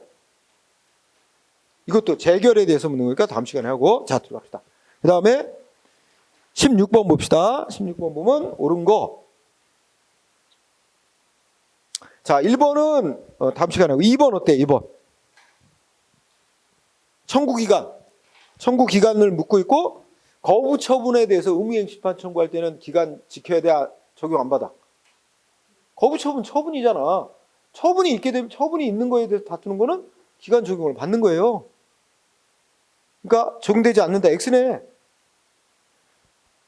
이것도 재결에 대해서 묻는 거니까 다음 시간에 하고, 자, 들어갑시다. 그 다음에 16번 봅시다. 16번 보면 옳은 거. 자, 1번은 다음 시간에 하고 2번 어때? 2번. 청구 기간을 묻고 있고 거부 처분에 대해서 의무이행 심판 청구할 때는 기간 지켜야 돼? 적용 안 받아? 거부 처분 처분이잖아. 처분이 있는 거에 대해서 다투는 거는 기간 적용을 받는 거예요. 그러니까 적용되지 않는다. X네.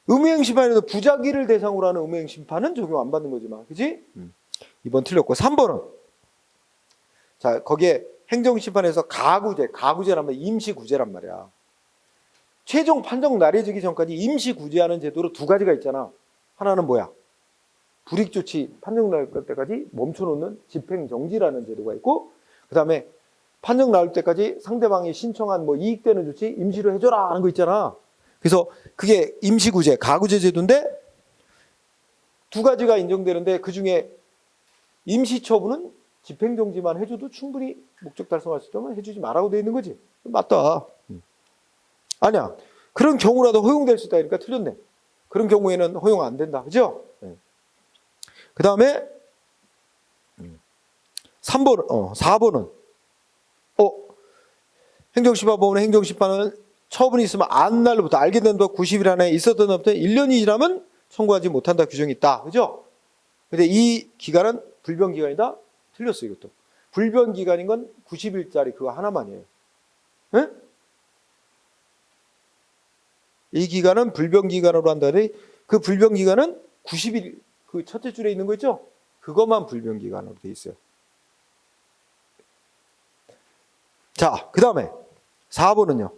의무이행 심판에도 부작위를 대상으로 하는 의무이행 심판은 적용 안 받는 거지만, 그지? 2번 틀렸고 3번은 자, 거기에 행정심판에서 가구제란 말이야. 임시구제란 말이야. 최종 판정 나려지기 전까지 임시구제하는 제도로 두 가지가 있잖아. 하나는 뭐야? 불이익조치 판정 나올 때까지 멈춰놓는 집행정지라는 제도가 있고, 그 다음에 판정 나올 때까지 상대방이 신청한 이익되는 조치 임시로 해줘라 하는 거 있잖아. 그래서 그게 임시구제, 가구제 제도인데 두 가지가 인정되는데 그 중에 임시처분은 집행정지만 해줘도 충분히 목적 달성할 수 있다면 해주지 말라고 돼 있는 거지. 맞다. 아니야. 그런 경우라도 허용될 수 있다. 그러니까 틀렸네. 그런 경우에는 허용 안 된다. 그죠? 그 다음에 4번은 행정심판법원의 행정심판은 처분이 있으면 안 날로부터 알게 된 것 90일 안에 있었던 날부터 1년이 지나면 청구하지 못한다 규정이 있다. 그죠? 근데 이 기간은 불변기간이다? 틀렸어, 이것도. 불변기간인 건 90일짜리 그거 하나만이에요. 응? 이 기간은 불변기간으로 한다니 그 불변기간은 90일 그 첫째 줄에 있는 거 있죠? 그것만 불변기간으로 돼 있어요. 자, 그 다음에 4번은요.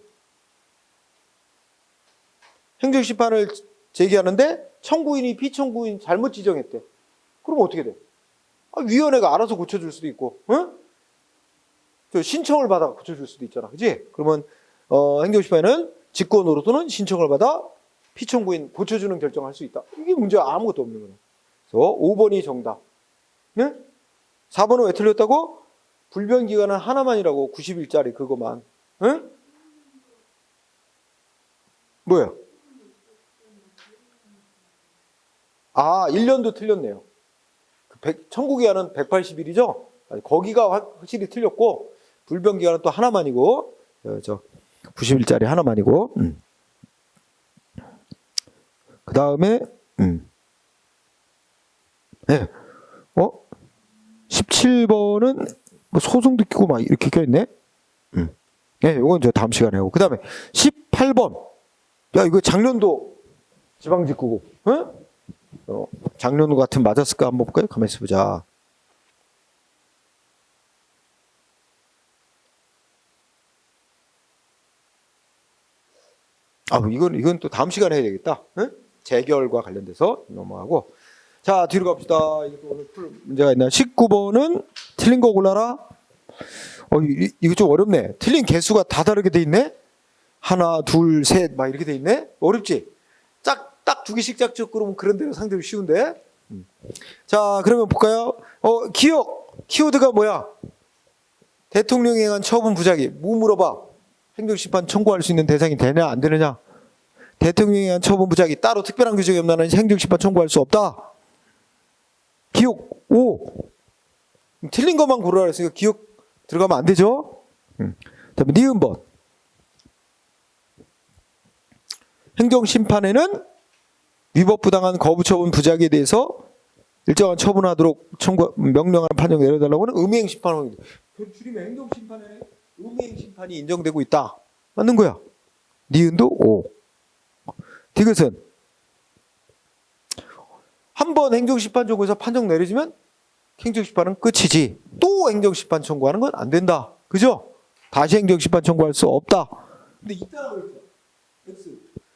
행정심판을 제기하는데 청구인이 피청구인 잘못 지정했대. 그럼 어떻게 돼? 위원회가 알아서 고쳐줄 수도 있고, 응? 신청을 받아 고쳐줄 수도 있잖아. 그지? 그러면 행정심판에는 직권으로 또는 신청을 받아 피청구인 고쳐주는 결정을 할 수 있다. 이게 문제가 아무것도 없는 거네. 그래서 5번이 정답. 네? 4번은 왜 틀렸다고? 불변기간은 하나만이라고. 90일짜리 그거만. 응? 뭐예요? 1년도 틀렸네요. 청구기간은 180일이죠? 거기가 확실히 틀렸고, 불변기간은 또 하나만이고, 90일짜리 하나만이고, 그 다음에, 네. 17번은 뭐 소송도 끼고 막 이렇게 껴있네? 네, 이건 저 다음 시간에 하고. 그 다음에 18번. 야, 이거 작년도 지방직구고, 응? 작년도 같은 맞았을까 한번 볼까요? 가만히 있어보자. 이건 또 다음 시간에 해야 되겠다. 응? 재결과 관련돼서 넘어가고. 자, 뒤로 갑시다. 이것도 오늘 풀 문제가 있나? 19번은 틀린 거 골라라. 이거 좀 어렵네. 틀린 개수가 다 다르게 돼 있네? 하나, 둘, 셋, 막 이렇게 돼 있네? 어렵지? 딱 두 개씩 짝짝 그러면 그런 대로 상대로 쉬운데? 자, 그러면 볼까요? 키워드가 뭐야? 대통령에 의한 처분 부작위. 뭐 물어봐? 행정심판 청구할 수 있는 대상이 되냐, 안 되느냐? 대통령에 의한 처분 부작위. 따로 특별한 규정이 없는 한은 행정심판 청구할 수 없다. 기억 5. 틀린 것만 고르라 했으니까 기억 들어가면 안 되죠? 다음에 니은번. 행정심판에는 위법부당한 거부처분 부작위에 대해서 일정한 처분하도록 명령하는 판정 내려달라고 하는 의미행심판. 줄이면 행정심판에 의미행심판이 인정되고 있다. 맞는 거야. 니은도 5. 디귿은 한 번 행정심판 청구해서 판정 내려지면 행정심판은 끝이지. 또 행정심판 청구하는 건 안 된다. 그죠? 다시 행정심판 청구할 수 없다. 근데 이따라고 했죠. X.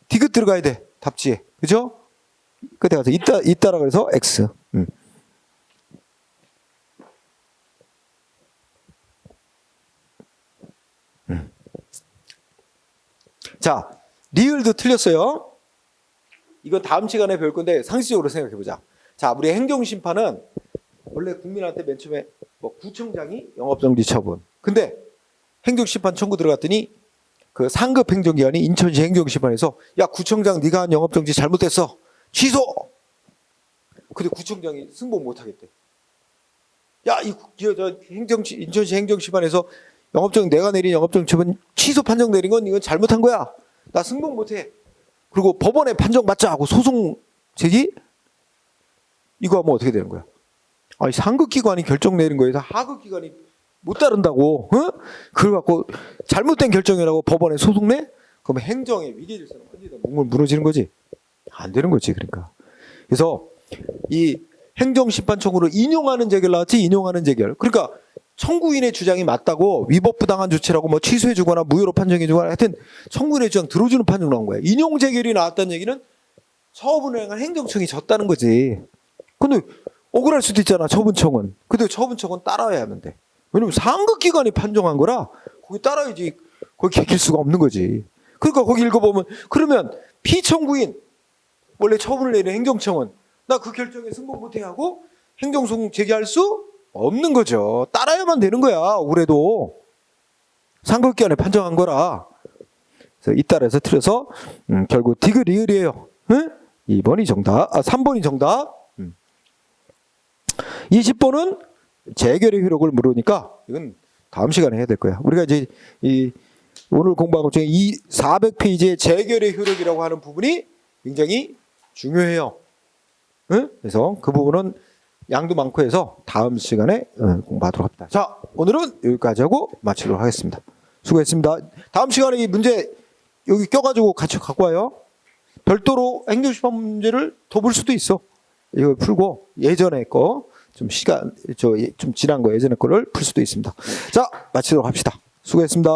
디귿 들어가야 돼. 답지에. 그죠? 끝에 가서 이따라 그래서 X. 자, 리을도 틀렸어요. 이건 다음 시간에 배울 건데 상식적으로 생각해보자. 자, 우리 행정심판은 원래 국민한테 맨 처음에 구청장이 영업정지 처분. 근데 행정심판 청구 들어갔더니 그 상급 행정기관이 인천시 행정심판에서 야, 구청장 네가 한 영업정지 잘못됐어. 취소! 근데 구청장이 승복 못하겠대. 야, 인천시 행정심판에서 내가 내린 영업정지 처분 취소 판정 내린 건 이건 잘못한 거야. 나 승복 못해. 그리고 법원에 판정 받자 하고 소송 제기? 이거 하면 어떻게 되는 거야? 상급기관이 결정 내린 거에서 하급기관이 못 따른다고, 응? 그걸 갖고 잘못된 결정이라고 법원에 소송 내? 그러면 행정의 위계질서는 완전히 몽골 무너지는 거지. 안 되는 거지, 그러니까. 그래서 이 행정심판 청구를 인용하는 재결 나왔지, 인용하는 재결. 그러니까 청구인의 주장이 맞다고 위법부당한 조치라고 뭐 취소해주거나 무효로 판정해주거나 하여튼 청구인의 주장 들어주는 판정 나온 거야. 인용 재결이 나왔다는 얘기는 처분을 행한 행정청이 졌다는 거지. 근데 억울할 수도 있잖아, 처분청은. 근데 처분청은 따라야만 돼. 왜냐면 상급기관이 판정한 거라 거기 따라야지. 거기 개길 수가 없는 거지. 그러니까 거기 읽어보면 그러면 피청구인 원래 처분을 내린 행정청은 나 그 결정에 승복 못해 하고 행정소송 제기할 수 없는 거죠. 따라야만 되는 거야. 억울해도 상급기관에 판정한 거라. 그래서 잇따라서 틀려서 결국 디귿리을이에요. 응? 2번이 정답. 3번이 정답. 20번은 재결의 효력을 물으니까 이건 다음 시간에 해야 될 거야. 우리가 이제 오늘 공부한 것 중에 이 400페이지의 재결의 효력이라고 하는 부분이 굉장히 중요해요. 응? 그래서 그 부분은 양도 많고 해서 다음 시간에 공부하도록 합니다. 자, 오늘은 여기까지 하고 마치도록 하겠습니다. 수고했습니다. 다음 시간에 이 문제 여기 껴가지고 같이 갖고 와요. 별도로 행정심판 문제를 더 볼 수도 있어. 이거 풀고 예전에 거 좀 좀 지난 거 예전에 거를 풀 수도 있습니다. 자, 마치도록 합시다. 수고했습니다.